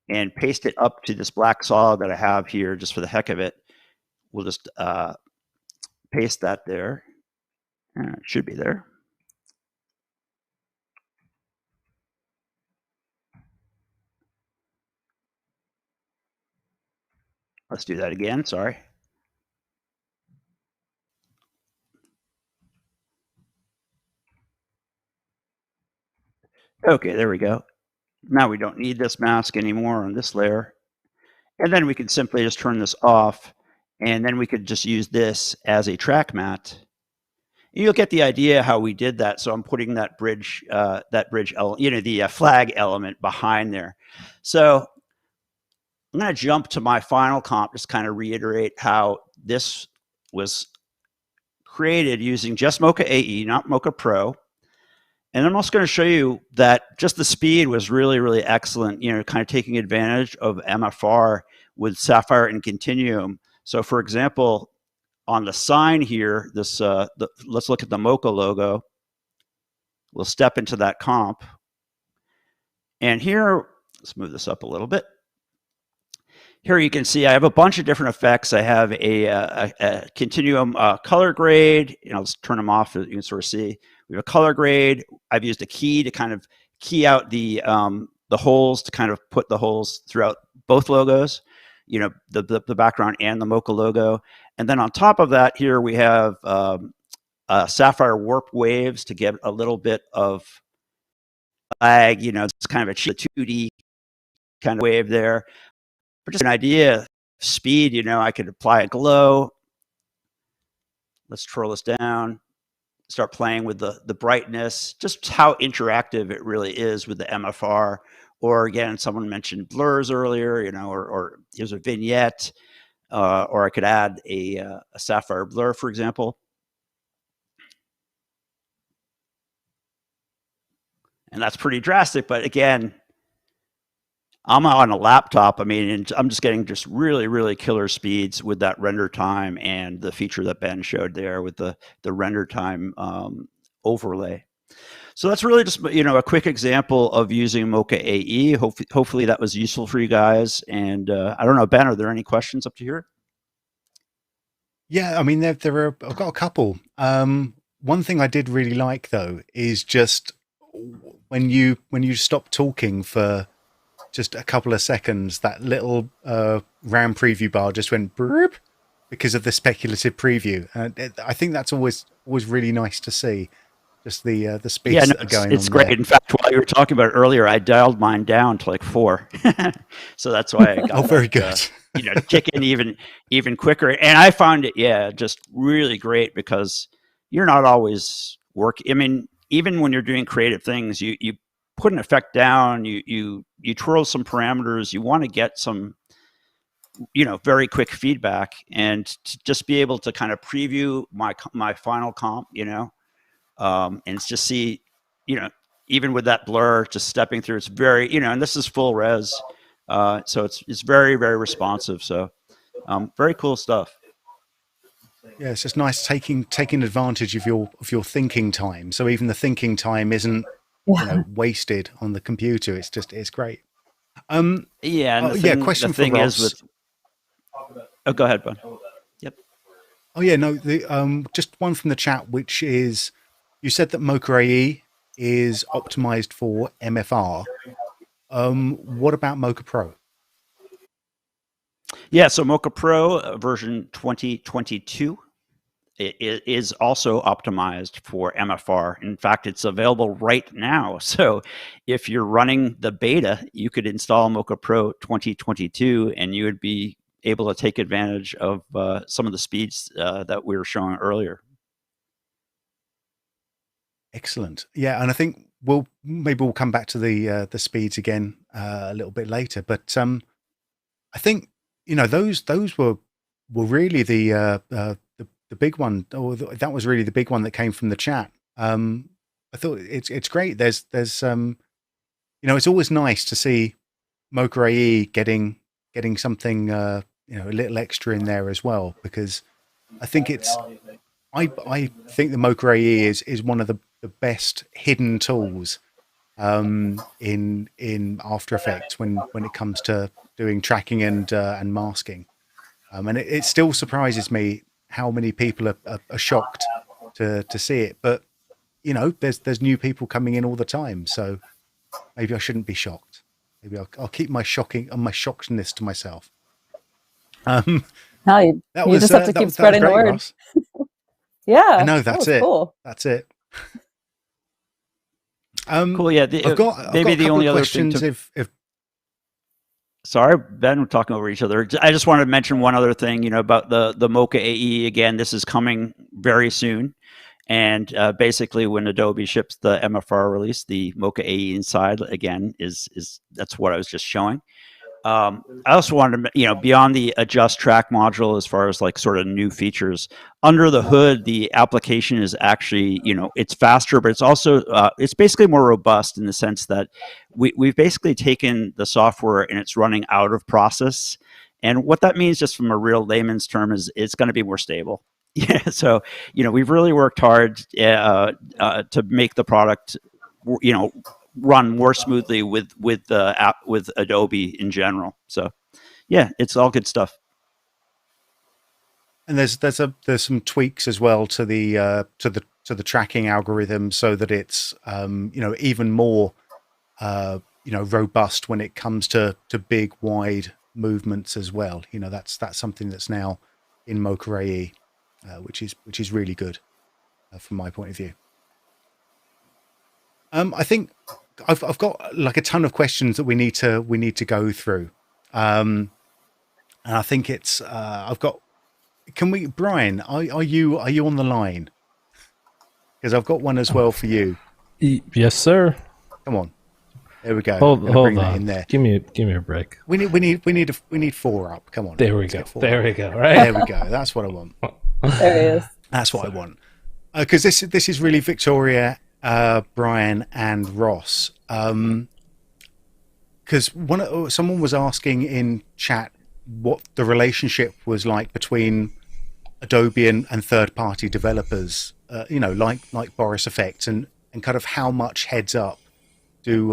and paste it up to this black solid that I have here just for the heck of it. We'll just paste that there. It should be there. Let's do that again, sorry. Okay, there we go. Now we don't need this mask anymore on this layer. And then we can simply just turn this off, and then we could just use this as a track matte. You'll get the idea how we did that. So I'm putting that bridge the flag element behind there. So I'm going to jump to my final comp, just kind of reiterate how this was created using just Mocha AE, not Mocha Pro. And I'm also going to show you that just the speed was really, really excellent, kind of taking advantage of MFR with Sapphire and Continuum. So for example, on the sign here, let's look at the Mocha logo. We'll step into that comp. And here, let's move this up a little bit. Here you can see I have a bunch of different effects. I have a Continuum color grade. Let's turn them off so you can sort of see. We have a color grade. I've used a key to kind of key out the holes, to kind of put the holes throughout both logos, the background and the Mocha logo. And then on top of that, here we have Sapphire warp waves to get a little bit of lag. It's kind of a 2D kind of wave there. For just an idea, speed, I could apply a glow. Let's twirl this down. Start playing with the brightness, just how interactive it really is with the MFR. Or again, someone mentioned blurs earlier, or here's a vignette, or I could add a Sapphire blur, for example. And that's pretty drastic, but again, I'm on a laptop. And I'm just getting just really, really killer speeds with that render time and the feature that Ben showed there with the render time overlay. So that's really just a quick example of using Mocha AE. Hopefully that was useful for you guys. And I don't know, Ben, are there any questions up to here? Yeah, I've got a couple. One thing I did really like though is just when you stop talking for just a couple of seconds, that little round preview bar just went burp because of the speculative preview. I think that's always really nice to see. Just the speeds that are going on. It's great. There. In fact, while you were talking about it earlier, I dialed mine down to like 4. So that's why I got very good. Kick in even quicker. And I found it, just really great because you're not always working. Even when you're doing creative things, you put an effect down, you twirl some parameters, you want to get some very quick feedback, and to just be able to kind of preview my final comp, and just see, even with that blur just stepping through, it's very, and this is full res, so it's very, very responsive. So very cool stuff. Yeah, it's just nice taking advantage of your thinking time. So even the thinking time isn't wasted on the computer. It's great. Question for Ross. Go ahead, Bud. Yep. Oh yeah, no. Just one from the chat, which is, you said that Mocha AE is optimized for MFR. What about Mocha Pro? Yeah, so Mocha Pro version 2022 is also optimized for MFR. In fact, it's available right now. So if you're running the beta, you could install Mocha Pro 2022 and you would be able to take advantage of some of the speeds that we were showing earlier. Excellent. Yeah, and I think we'll come back to the speeds again a little bit later. But I think those were really the big one, or that was really the big one that came from the chat. I thought it's great. There's it's always nice to see Mocha AE getting something a little extra in there as well, because I think I think the Mocha AE is one of the best hidden tools in After Effects when it comes to doing tracking and masking. And it still surprises me how many people are shocked to see it. But you know, there's new people coming in all the time, so maybe I shouldn't be shocked. Maybe I'll keep my shockedness to myself. No, you just have to keep spreading the word. Ross. Yeah, I know, that's it. Cool. That's it. Cool. Yeah, I've got the only other questions. Sorry, Ben, we're talking over each other. I just wanted to mention one other thing, you know, about the Mocha AE. Again, this is coming very soon. And basically, when Adobe ships the MFR release, the Mocha AE inside, again, is that's what I was just showing. I also wanted to, you know, beyond the adjust track module, as far as like sort of new features, under the hood, the application is actually, you know, it's faster, but it's also, it's basically more robust in the sense that we've basically taken the software and it's running out of process. And what that means, just from a real layman's term, is it's going to be more stable. Yeah. So, you know, we've really worked hard to make the product, you know, run more smoothly with Adobe in general. So yeah, it's all good stuff. And there's some tweaks as well to the tracking algorithm, so that it's you know, even more you know, robust when it comes to big wide movements as well. You know, that's something that's now in Mocha AE, which is really good from my point of view. I think I've got like a ton of questions that we need to go through, and I think it's Brian, are you on the line? Because I've got one as well for you. Yes, sir. Come on, there we go. Hold on. In there. Give me a break. We need 4 up. Come on. There we go. There we go. Right. There we go. That's what I want. There he is. That's what I want. Because this is really Victoria, Brian, and Ross. Because someone was asking in chat what the relationship was like between Adobe and third-party developers. You know, like Boris FX, and kind of how much heads up do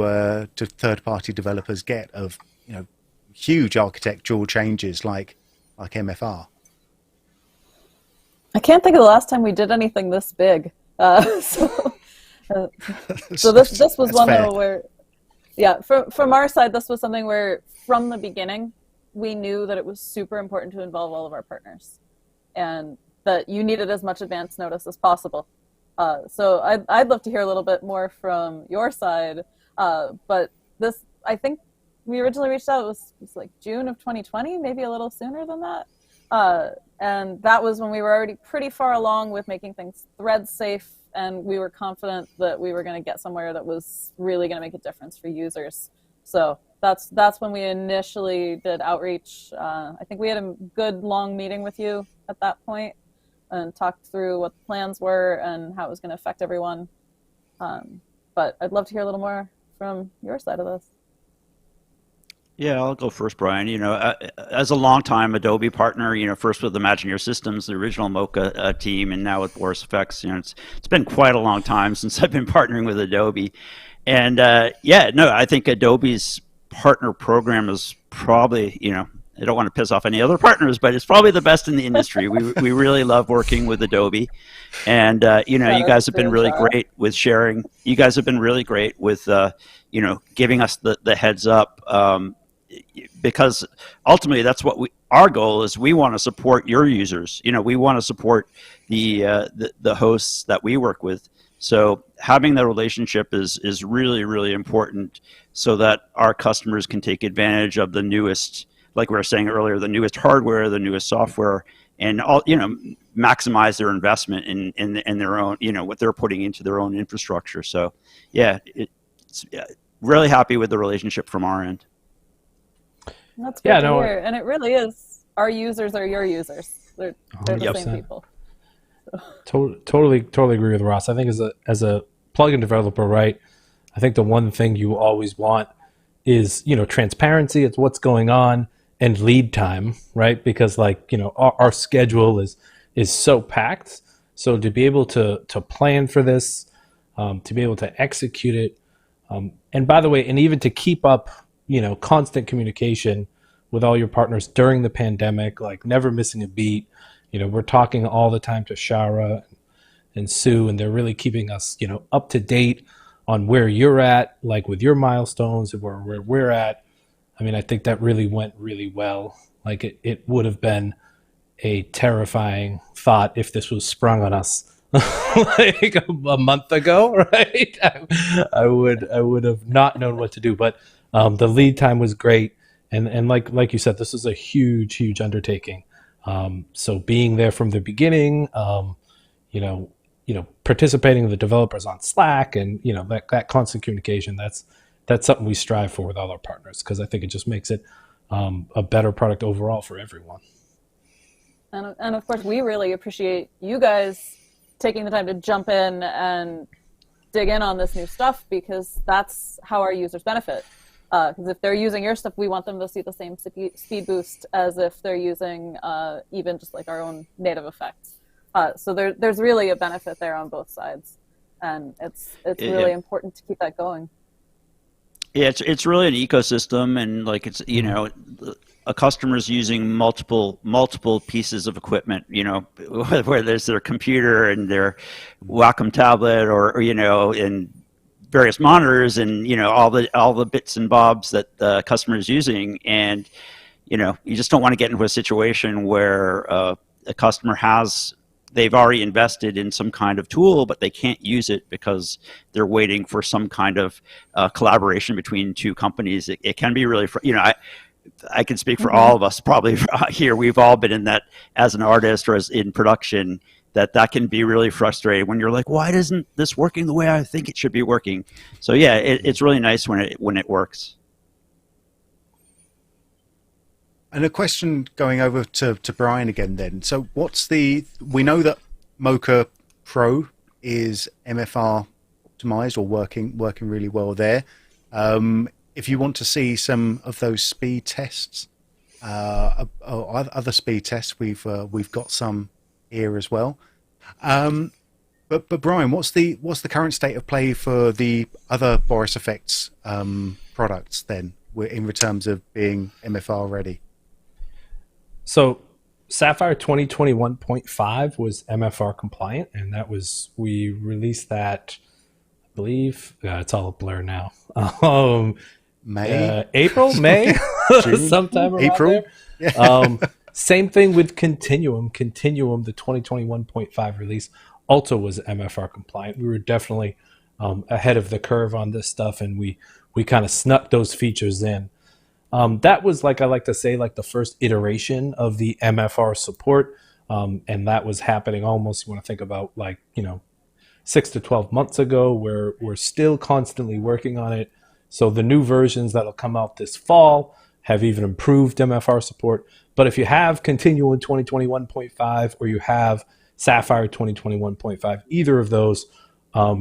third-party developers get of, you know, huge architectural changes like MFR. I can't think of the last time we did anything this big. So this was one though where, yeah, from our side, this was something where from the beginning we knew that it was super important to involve all of our partners, and that you needed as much advance notice as possible. So I'd love to hear a little bit more from your side. But this, I think we originally reached out, it was like June of 2020, maybe a little sooner than that. And that was when we were already pretty far along with making things thread safe, and we were confident that we were going to get somewhere that was really going to make a difference for users. So that's when we initially did outreach. I think we had a good long meeting with you at that point and talked through what the plans were and how it was going to affect everyone. But I'd love to hear a little more from your side of this. Yeah, I'll go first, Brian. You know, as a longtime Adobe partner, you know, first with Imagine Your Systems, the original Mocha team, and now with Boris FX, you know, it's been quite a long time since I've been partnering with Adobe. And yeah, no, I think Adobe's partner program is probably, you know, I don't want to piss off any other partners, but it's probably the best in the industry. We really love working with Adobe, and you know, you guys have been really great with sharing. You guys have been really great with you know, giving us the heads up, because ultimately that's what our goal is. We want to support your users. You know, we want to support the hosts that we work with. So having that relationship is really, really important, so that our customers can take advantage of the newest, like we were saying earlier, the newest hardware, the newest software, and all, you know, maximize their investment in their own, you know, what they're putting into their own infrastructure. So yeah, it's really happy with the relationship from our end. That's good to hear. And it really is, our users are your users. They're the same people. Totally agree with Ross. I think as a plugin developer, right, I think the one thing you always want is, you know, transparency. It's what's going on, and lead time, right? Because, like, you know, our schedule is so packed. So to be able to plan for this, to be able to execute it. And by the way, and even to keep up, constant communication with all your partners during the pandemic, like never missing a beat. We're talking all the time to Shara and Sue, and they're really keeping us, up to date on where you're at, like with your milestones and where we're at. I mean, I think that really went really well. Like it would have been a terrifying thought if this was sprung on us like a month ago, right? I would have not known what to do. But the lead time was great, and like you said, this is a huge undertaking. So being there from the beginning, participating with the developers on Slack, and that constant communication. That's something we strive for with all our partners, because I think it just makes it a better product overall for everyone. And of course, we really appreciate you guys taking the time to jump in and dig in on this new stuff, because that's how our users benefit. Because if they're using your stuff, we want them to see the same speed boost as if they're using even just like our own native effects. So there's really a benefit there on both sides, and it's really important to keep that going. Yeah, it's really an ecosystem, and like it's a customer's using multiple pieces of equipment, whether there's their computer and their Wacom tablet, or in various monitors, and all the bits and bobs that the customer is using, and you just don't want to get into a situation where a customer they've already invested in some kind of tool, but they can't use it because they're waiting for some kind of collaboration between two companies. It can be really, I can speak for all of us probably here. We've all been in that as an artist or as in production, that can be really frustrating when you're like, why isn't this working the way I think it should be working? So yeah, it's really nice when it works. And a question going over to Brian again then. So we know that Mocha Pro is MFR optimized, or working really well there. If you want to see some of those speed tests, or other speed tests, we've got some here as well. But Brian, what's the current state of play for the other Boris FX products then, in terms of being MFR ready? So Sapphire 2021.5 was MFR compliant, and we released that, I believe, it's all a blur now. April, May, sometime around April. there. Yeah. Same thing with Continuum. Continuum, the 2021.5 release, also was MFR compliant. We were definitely ahead of the curve on this stuff, and we kind of snuck those features in. That was, like I like to say, like the first iteration of the MFR support, and that was happening almost, you want to think about 6 to 12 months ago, where we're still constantly working on it. So the new versions that'll come out this fall have even improved MFR support. But if you have Continuum 2021.5 or you have Sapphire 2021.5, either of those,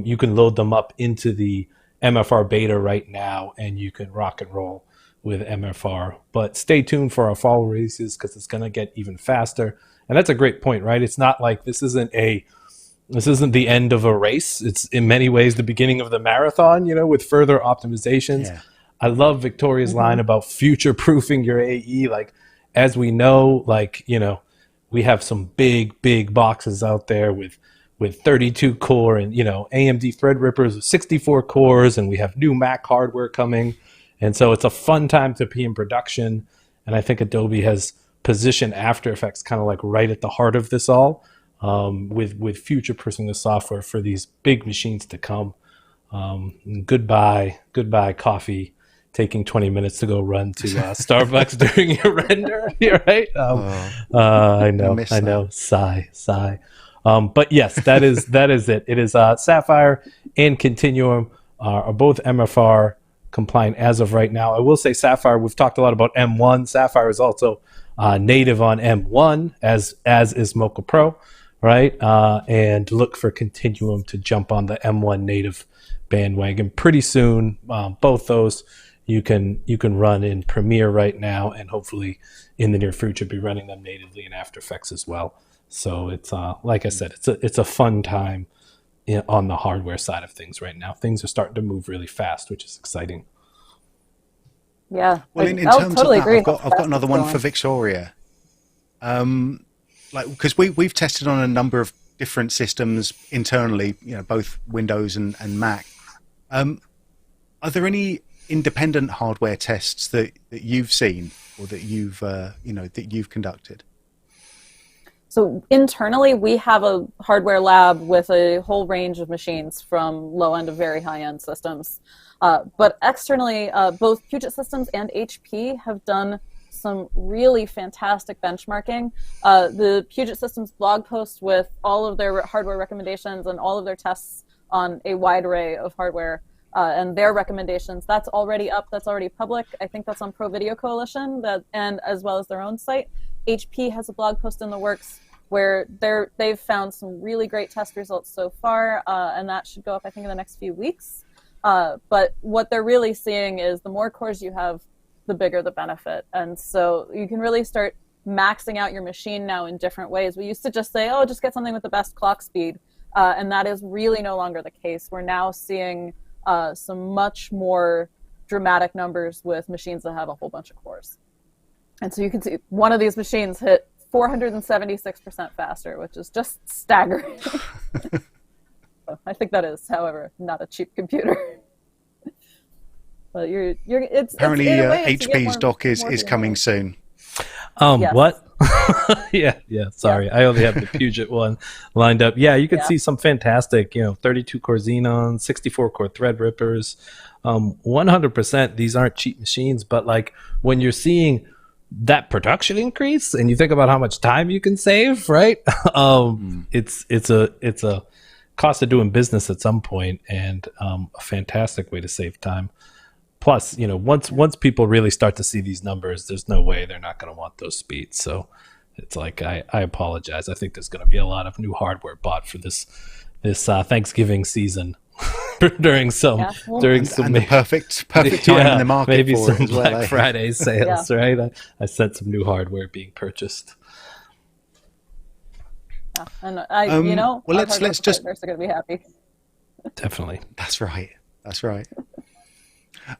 you can load them up into the MFR beta right now, and you can rock and roll with MFR. But stay tuned for our fall releases, because it's going to get even faster. And that's a great point, right? It's not like this isn't the end of a race. It's in many ways the beginning of the marathon, with further optimizations. Yeah. I love Victoria's line about future-proofing your AE. Like, as we know, we have some big boxes out there with 32 core and, AMD Threadrippers with 64 cores, and we have new Mac hardware coming. And so it's a fun time to be in production. And I think Adobe has positioned After Effects kind of like right at the heart of this all, with future-proofing the software for these big machines to come. Goodbye coffee, taking 20 minutes to go run to Starbucks during your render. You're right. I know. Sigh. But yes, that is it. It is Sapphire and Continuum are both MFR compliant as of right now. I will say Sapphire, we've talked a lot about M1. Sapphire is also native on M1, as is Mocha Pro, right? And look for Continuum to jump on the M1 native bandwagon pretty soon. Both those you can run in Premiere right now, and hopefully in the near future be running them natively in After Effects as well. So it's like I said, it's a fun time on the hardware side of things right now. Things are starting to move really fast, which is exciting. Yeah. Well, in terms totally of that, agree. I've got another one for Victoria. Because we've tested on a number of different systems internally, both Windows and Mac. Are there any independent hardware tests that you've seen or that you've conducted? So internally, we have a hardware lab with a whole range of machines from low-end to very high-end systems. But externally, both Puget Systems and HP have done some really fantastic benchmarking. The Puget Systems blog post with all of their hardware recommendations and all of their tests on a wide array of hardware and their recommendations, that's already up, that's already public. I think that's on Pro Video Coalition, and as well as their own site. HP has a blog post in the works where they've found some really great test results so far, and that should go up, I think, in the next few weeks. But what they're really seeing is the more cores you have, the bigger the benefit. And so you can really start maxing out your machine now in different ways. We used to just say, just get something with the best clock speed, and that is really no longer the case. We're now seeing some much more dramatic numbers with machines that have a whole bunch of cores. And so you can see one of these machines hit 476% faster, which is just staggering. So I think that is, however, not a cheap computer. But it's apparently it's HP's dock is coming soon. Yes. What? yeah. Sorry, I only have the Puget one lined up. Yeah, you can see some fantastic, 32 core Xenon, 64 core Threadrippers. 100%. These aren't cheap machines, but like when you're seeing that production increase and you think about how much time you can save, right? It's a cost of doing business at some point, and a fantastic way to save time. Plus, once people really start to see these numbers, there's no way they're not going to want those speeds. So it's like, I apologize. I think there's going to be a lot of new hardware bought for this Thanksgiving season during some the perfect time in the market, maybe for some it as well, Black Friday sales, right? I sent some new hardware being purchased. Yeah, and well, let's just partners are going to be happy. Definitely, that's right.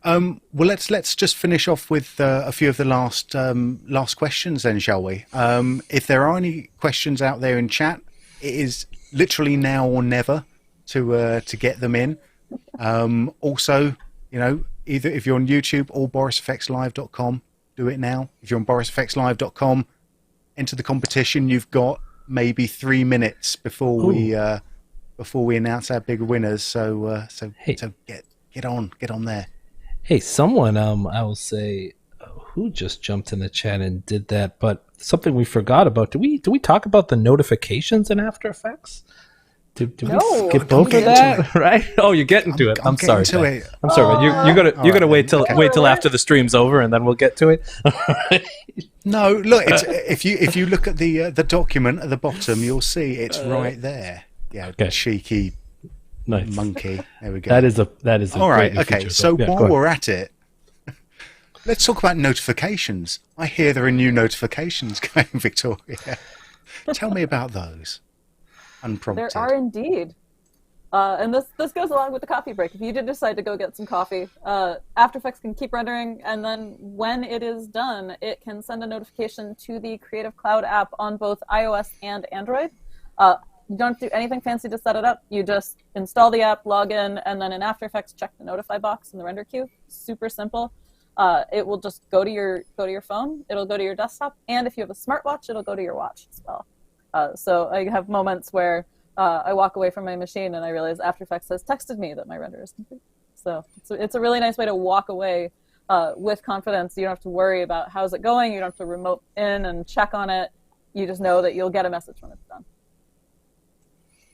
Well, let's just finish off with a few of the last questions, then, shall we? If there are any questions out there in chat, it is literally now or never to get them in. Also, either if you're on YouTube or borisfxlive.com, do it now. If you're on borisfxlive.com, enter the competition. You've got maybe 3 minutes before we announce our big winners. So get on there. Hey, someone, I will say, who just jumped in the chat and did that, but something we forgot about. Do we talk about the notifications in After Effects? Did we skip over that? Right? Oh, you're getting to it. I'm sorry. I'm sorry. You're gonna wait till after the stream's over, and then we'll get to it. No, look. If you look at the document at the bottom, you'll see it's right there. Yeah, okay. Cheeky. Nice. Monkey. There we go. That is a all right. Great okay. Feature, so while we're at it, let's talk about notifications. I hear there are new notifications going, Victoria. Tell me about those. Unprompted. There are indeed. And this goes along with the coffee break. If you did decide to go get some coffee, After Effects can keep rendering, and then when it is done, it can send a notification to the Creative Cloud app on both iOS and Android. You don't do anything fancy to set it up. You just install the app, log in, and then in After Effects, check the notify box in the render queue. Super simple. It will just go to your phone. It'll go to your desktop, and if you have a smartwatch, it'll go to your watch as well. So I have moments where I walk away from my machine and I realize After Effects has texted me that my render is complete. So it's a really nice way to walk away with confidence. You don't have to worry about how's it going. You don't have to remote in and check on it. You just know that you'll get a message when it's done.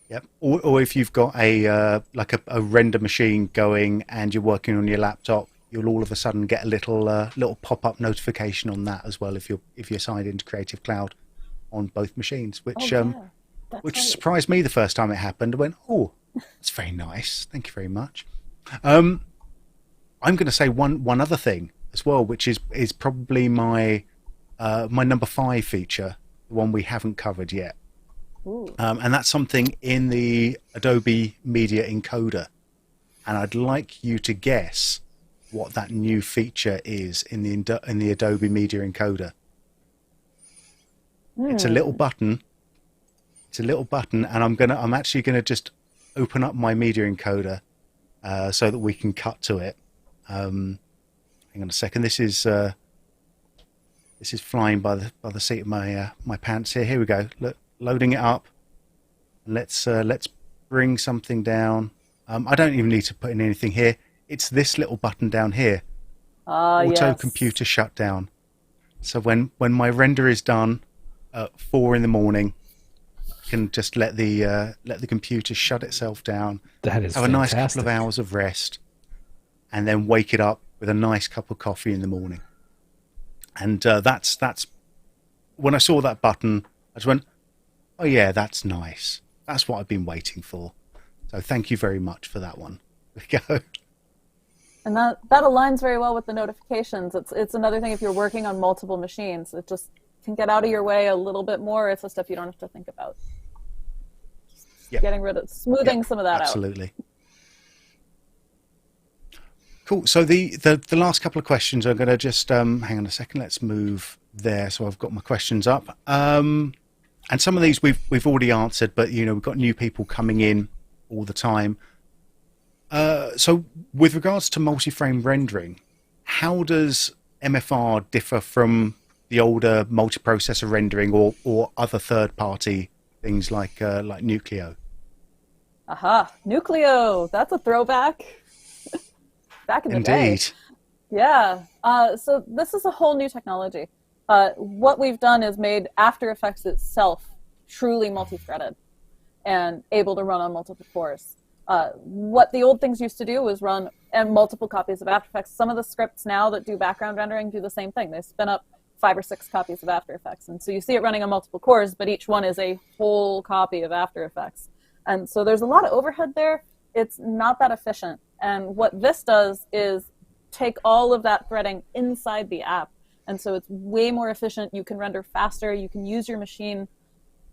Yep. Or if you've got a render machine going and you're working on your laptop, you'll all of a sudden get a little pop-up notification on that as well if you're signed into Creative Cloud on both machines, which surprised me the first time it happened. I went, oh, that's very nice. Thank you very much. I'm going to say one other thing as well, which is probably my number 5 feature, the one we haven't covered yet. And that's something in the Adobe Media Encoder. And I'd like you to guess what that new feature is in the Adobe Media Encoder. It's a little button. It's a little button, and I'm actually gonna just open up my Media Encoder so that we can cut to it. Hang on a second. This is flying by the seat of my pants here. Here we go. Look, loading it up. Let's bring something down. I don't even need to put in anything here. It's this little button down here. Auto computer shutdown. So when my render is done at 4 in the morning, I can just let the computer shut itself down. That is have a nice fantastic. couple of hours of rest, and then wake it up with a nice cup of coffee in the morning. And that's when I saw that button, I just went, oh yeah, that's nice. That's what I've been waiting for. So thank you very much for that one. There we go. And that aligns very well with the notifications. It's another thing if you're working on multiple machines. It just can get out of your way a little bit more. It's the stuff you don't have to think about. Yep. Getting rid of, smoothing some of that absolutely. Cool. So the last couple of questions, I'm going to just hang on a second. Let's move there. So I've got my questions up. And some of these we've already answered, but we've got new people coming in all the time. So with regards to multi-frame rendering, how does MFR differ from the older multiprocessor rendering or other third-party things like Nucleo? Aha, Nucleo. That's a throwback. Back in the day. Indeed. Yeah. So this is a whole new technology. What we've done is made After Effects itself truly multi-threaded and able to run on multiple cores. What the old things used to do was run multiple copies of After Effects. Some of the scripts now that do background rendering do the same thing. They spin up 5 or 6 copies of After Effects. And so you see it running on multiple cores, but each one is a whole copy of After Effects. And so there's a lot of overhead there. It's not that efficient. And what this does is take all of that threading inside the app. And so it's way more efficient. You can render faster. You can use your machine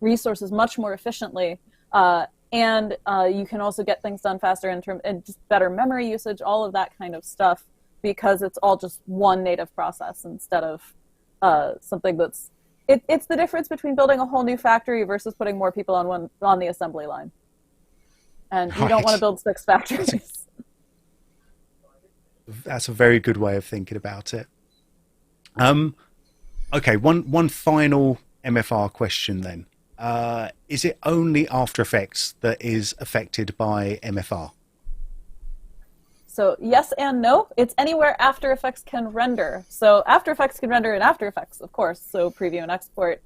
resources much more efficiently. And you can also get things done faster and just better memory usage, all of that kind of stuff, because it's all just one native process instead of something that's... It's the difference between building a whole new factory versus putting more people on the assembly line. And you don't want to build 6 factories. That's a very good way of thinking about it. Okay, one final MFR question then. Is it only After Effects that is affected by MFR? So yes and no. It's anywhere After Effects can render. So After Effects can render in After Effects, of course, so preview and export.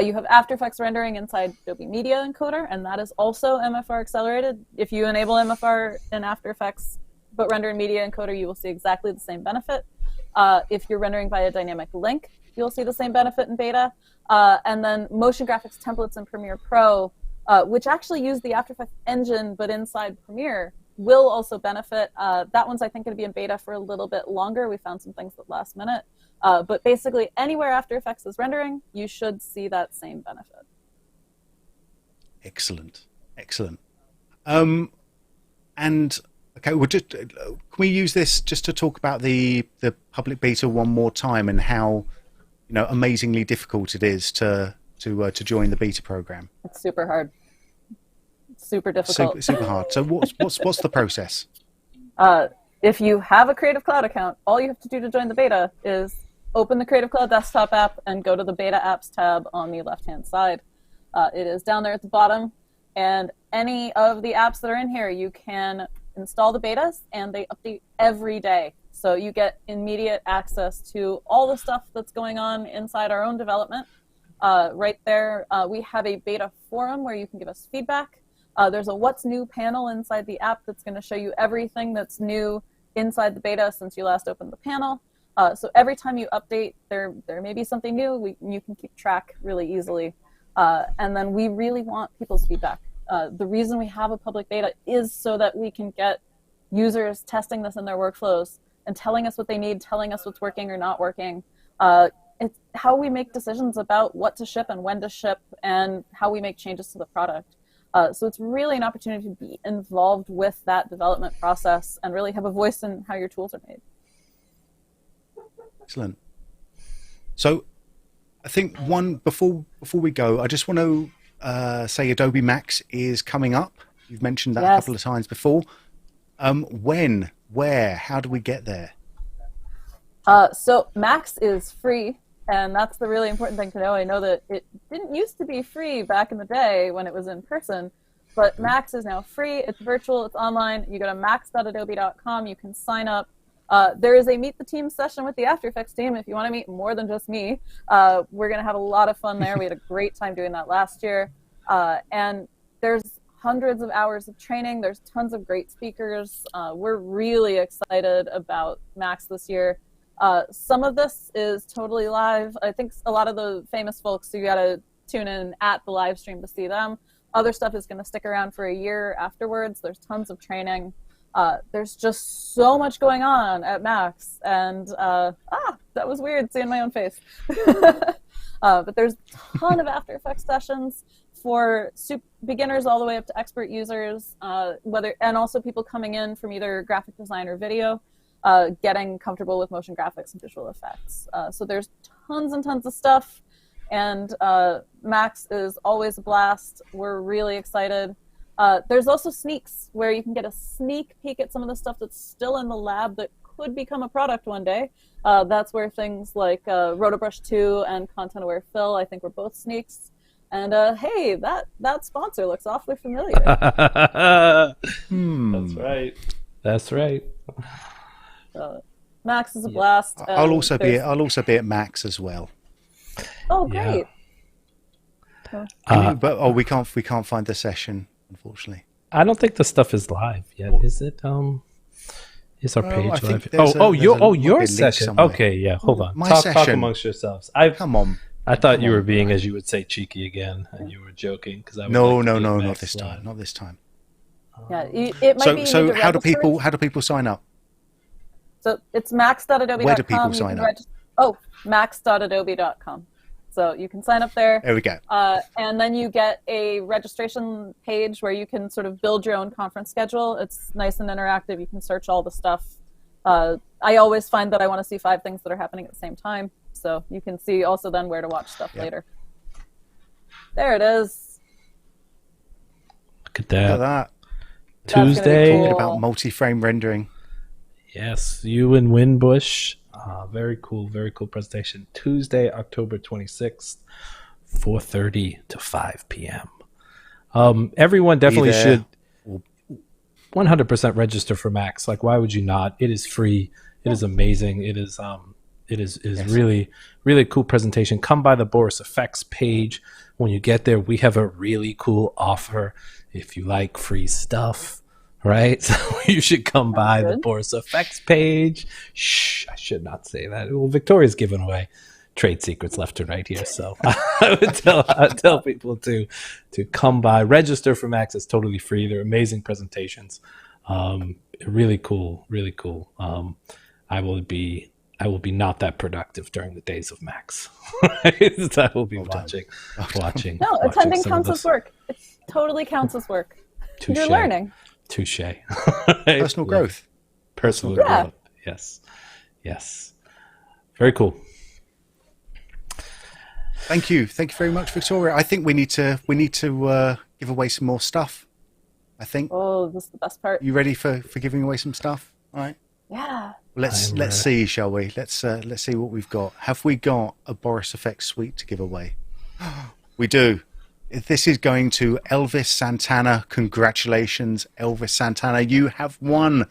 You have After Effects rendering inside Adobe Media Encoder, and that is also MFR accelerated. If you enable MFR in After Effects but render in Media Encoder, you will see exactly the same benefit. If you're rendering via dynamic link, you'll see the same benefit in beta. And then motion graphics templates in Premiere Pro, which actually use the After Effects engine but inside Premiere, will also benefit. That one's, I think, going to be in beta for a little bit longer. We found some things at last minute. But basically, anywhere After Effects is rendering, you should see that same benefit. Excellent. Excellent. And okay, can we use this just to talk about the public beta one more time and how amazingly difficult it is to join the beta program? It's super hard. Super difficult. Super hard. So what's the process? If you have a Creative Cloud account, all you have to do to join the beta is open the Creative Cloud desktop app and go to the Beta Apps tab on the left-hand side. It is down there at the bottom, and any of the apps that are in here, you can install the betas, and they update every day. So you get immediate access to all the stuff that's going on inside our own development. Right there, we have a beta forum where you can give us feedback. There's a What's New panel inside the app that's going to show you everything that's new inside the beta since you last opened the panel. So every time you update, there may be something new. You can keep track really easily. And then we really want people's feedback. The reason we have a public beta is so that we can get users testing this in their workflows and telling us what they need, telling us what's working or not working. it's how we make decisions about what to ship and when to ship and how we make changes to the product. So it's really an opportunity to be involved with that development process and really have a voice in how your tools are made. Excellent. So I think before we go, I just want to say Adobe Max is coming up. You've mentioned that a couple of times before. When, where, how do we get there? So Max is free, and that's the really important thing to know. I know that it didn't used to be free back in the day when it was in person, but Max is now free. It's virtual, it's online. You go to max.adobe.com, you can sign up. There is a Meet the Team session with the After Effects team if you want to meet more than just me. We're going to have a lot of fun there. We had a great time doing that last year. And there's hundreds of hours of training. There's tons of great speakers. We're really excited about Max this year. Some of this is totally live. I think a lot of the famous folks, you got to tune in at the live stream to see them. Other stuff is going to stick around for a year afterwards. There's tons of training. There's just so much going on at Max. And that was weird seeing my own face. But there's a ton of After Effects sessions for beginners all the way up to expert users, and also people coming in from either graphic design or video. Getting comfortable with motion graphics and visual effects. So there's tons and tons of stuff, and Max is always a blast. We're really excited. There's also sneaks where you can get a sneak peek at some of the stuff that's still in the lab that could become a product one day. That's where things like Rotobrush 2 and Content Aware Fill, I think, were both sneaks. And hey, that sponsor looks awfully familiar. That's right. That's right. Max is a blast. I'll also be at Max as well. Oh, great! Yeah. But we can't find the session, unfortunately. I don't think the stuff is live yet. Is it? Is our page live? Your session. Somewhere. Okay, yeah. Hold on. Talk amongst yourselves. Come on. I thought you were being, as you would say, cheeky again, and you were joking because I no, not this time. Not this time. Yeah, it might be. So how do people sign up? So it's max.adobe.com. Where do people sign up? Max.adobe.com. So you can sign up there. There we go. And then you get a registration page where you can sort of build your own conference schedule. It's nice and interactive. You can search all the stuff. I always find that I want to see 5 things that are happening at the same time. So you can see also then where to watch stuff later. There it is. Look at that. Tuesday. Cool. About multi-frame rendering. Yes, you and Winbush. Very cool presentation. Tuesday, October 26th, 4:30 to 5 p.m. Everyone definitely should 100% register for Max. Like, why would you not? It is free. It is amazing. It is really, really cool presentation. Come by the Boris FX page. When you get there, we have a really cool offer if you like free stuff. Right? So you should come by the Boris FX page. Shh, I should not say that. Well, Victoria's giving away trade secrets left and right here. So I would tell people to come by, register for Max. It's totally free. They're amazing presentations. Really cool, really cool. I will be not that productive during the days of Max. I will be watching. No, attending counts as work. It totally counts as work. Touché. You're learning. Touche. Personal growth. Personal growth. Yes. Very cool. Thank you very much, Victoria. I think we need to give away some more stuff. I think. Oh, this is the best part. You ready for giving away some stuff? All right. Yeah. Let's see, shall we? Let's see what we've got. Have we got a Boris FX Suite to give away? We do. This is going to Elvis Santana. Congratulations, Elvis Santana. You have won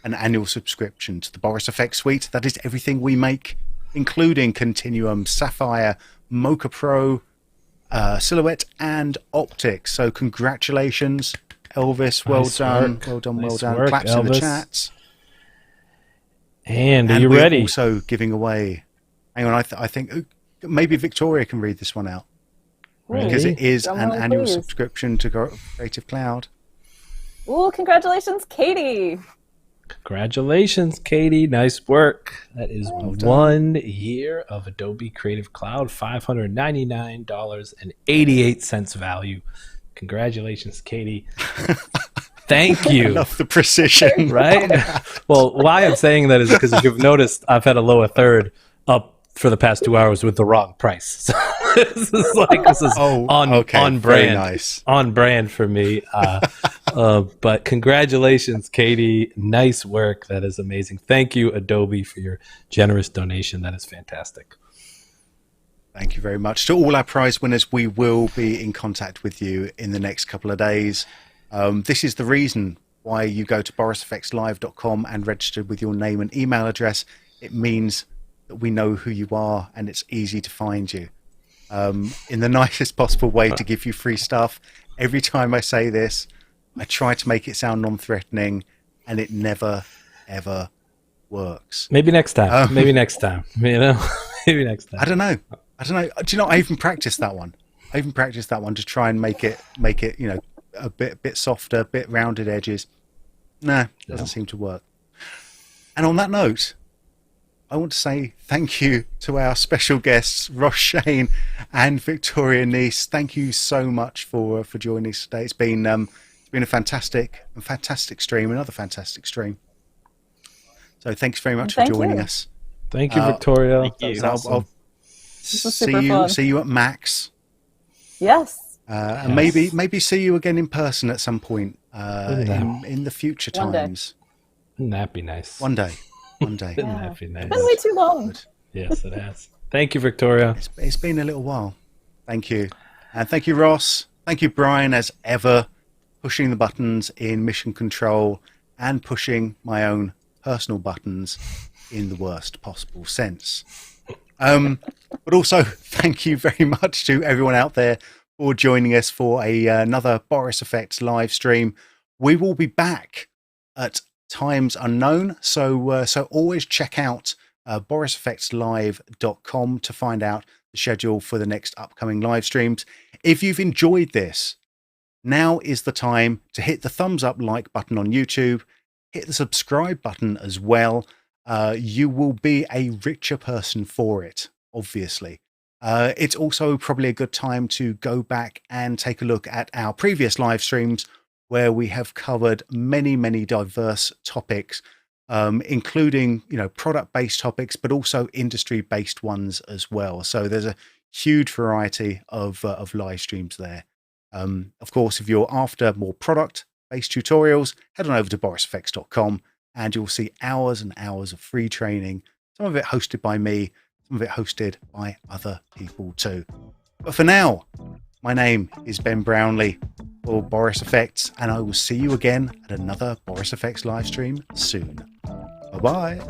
an annual subscription to the Boris FX Suite. That is everything we make, including Continuum, Sapphire, Mocha Pro, Silhouette, and Optics. So congratulations, Elvis. Well done. Well done. Claps Elvis. In the chats. And are you ready? We're also giving away... Hang on, I think maybe Victoria can read this one out. Because it is an annual subscription to Creative Cloud. Oh, congratulations, Katie. Congratulations, Katie. Nice work. That is Well done. 1 year of Adobe Creative Cloud, $599.88 value. Congratulations, Katie. Thank I you. love the precision. Right? Well, why I'm saying that is because if you've noticed, I've had a lower third up for the past 2 hours with the wrong price. So this is on Very brand. nice. On brand for me. But congratulations, Katie. Nice work. That is amazing. Thank you, Adobe, for your generous donation. That is fantastic. Thank you very much. To all our prize winners, we will be in contact with you in the next couple of days. This is the reason why you go to borisfxlive.com and register with your name and email address. It means that we know who you are and it's easy to find you. In the nicest possible way to give you free stuff. Every time I say this, I try to make it sound non-threatening, and it never, ever works. Maybe next time. Maybe next time. You know, maybe next time. I don't know. Do you know? I even practiced that one. To try and make it, you know, a bit softer, a bit rounded edges. Nah, doesn't seem to work. And on that note, I want to say thank you to our special guests, Ross Shain and Victoria Nece. Thank you so much for joining us today. It's been a fantastic stream, another fantastic stream. So thanks very much for joining us. Thank you, Victoria. Thank you. Awesome. This was super fun. See you at Max. Yes. And maybe see you again in person at some point in the future times. Wouldn't that be nice? One day. Wouldn't that be nice? It's been way too long. Yes, it has. Thank you, Victoria. It's been a little while. Thank you. And thank you, Ross. Thank you, Brian, as ever, pushing the buttons in Mission Control and pushing my own personal buttons in the worst possible sense. But also, thank you very much to everyone out there for joining us for another Boris FX live stream. We will be back at times unknown, so always check out borisfxlive.com to find out the schedule for the next upcoming live streams. If you've enjoyed this, now is the time to hit the thumbs up like button on YouTube, hit the subscribe button as well. You will be a richer person for it, obviously. It's also probably a good time to go back and take a look at our previous live streams where we have covered many diverse topics, including, you know, product-based topics, but also industry-based ones as well. So there's a huge variety of live streams there. Of course, if you're after more product-based tutorials, head on over to borisfx.com and you'll see hours and hours of free training, some of it hosted by me, some of it hosted by other people too. But for now, my name is Ben Brownlee for Boris FX, and I will see you again at another Boris FX live stream soon. Bye-bye.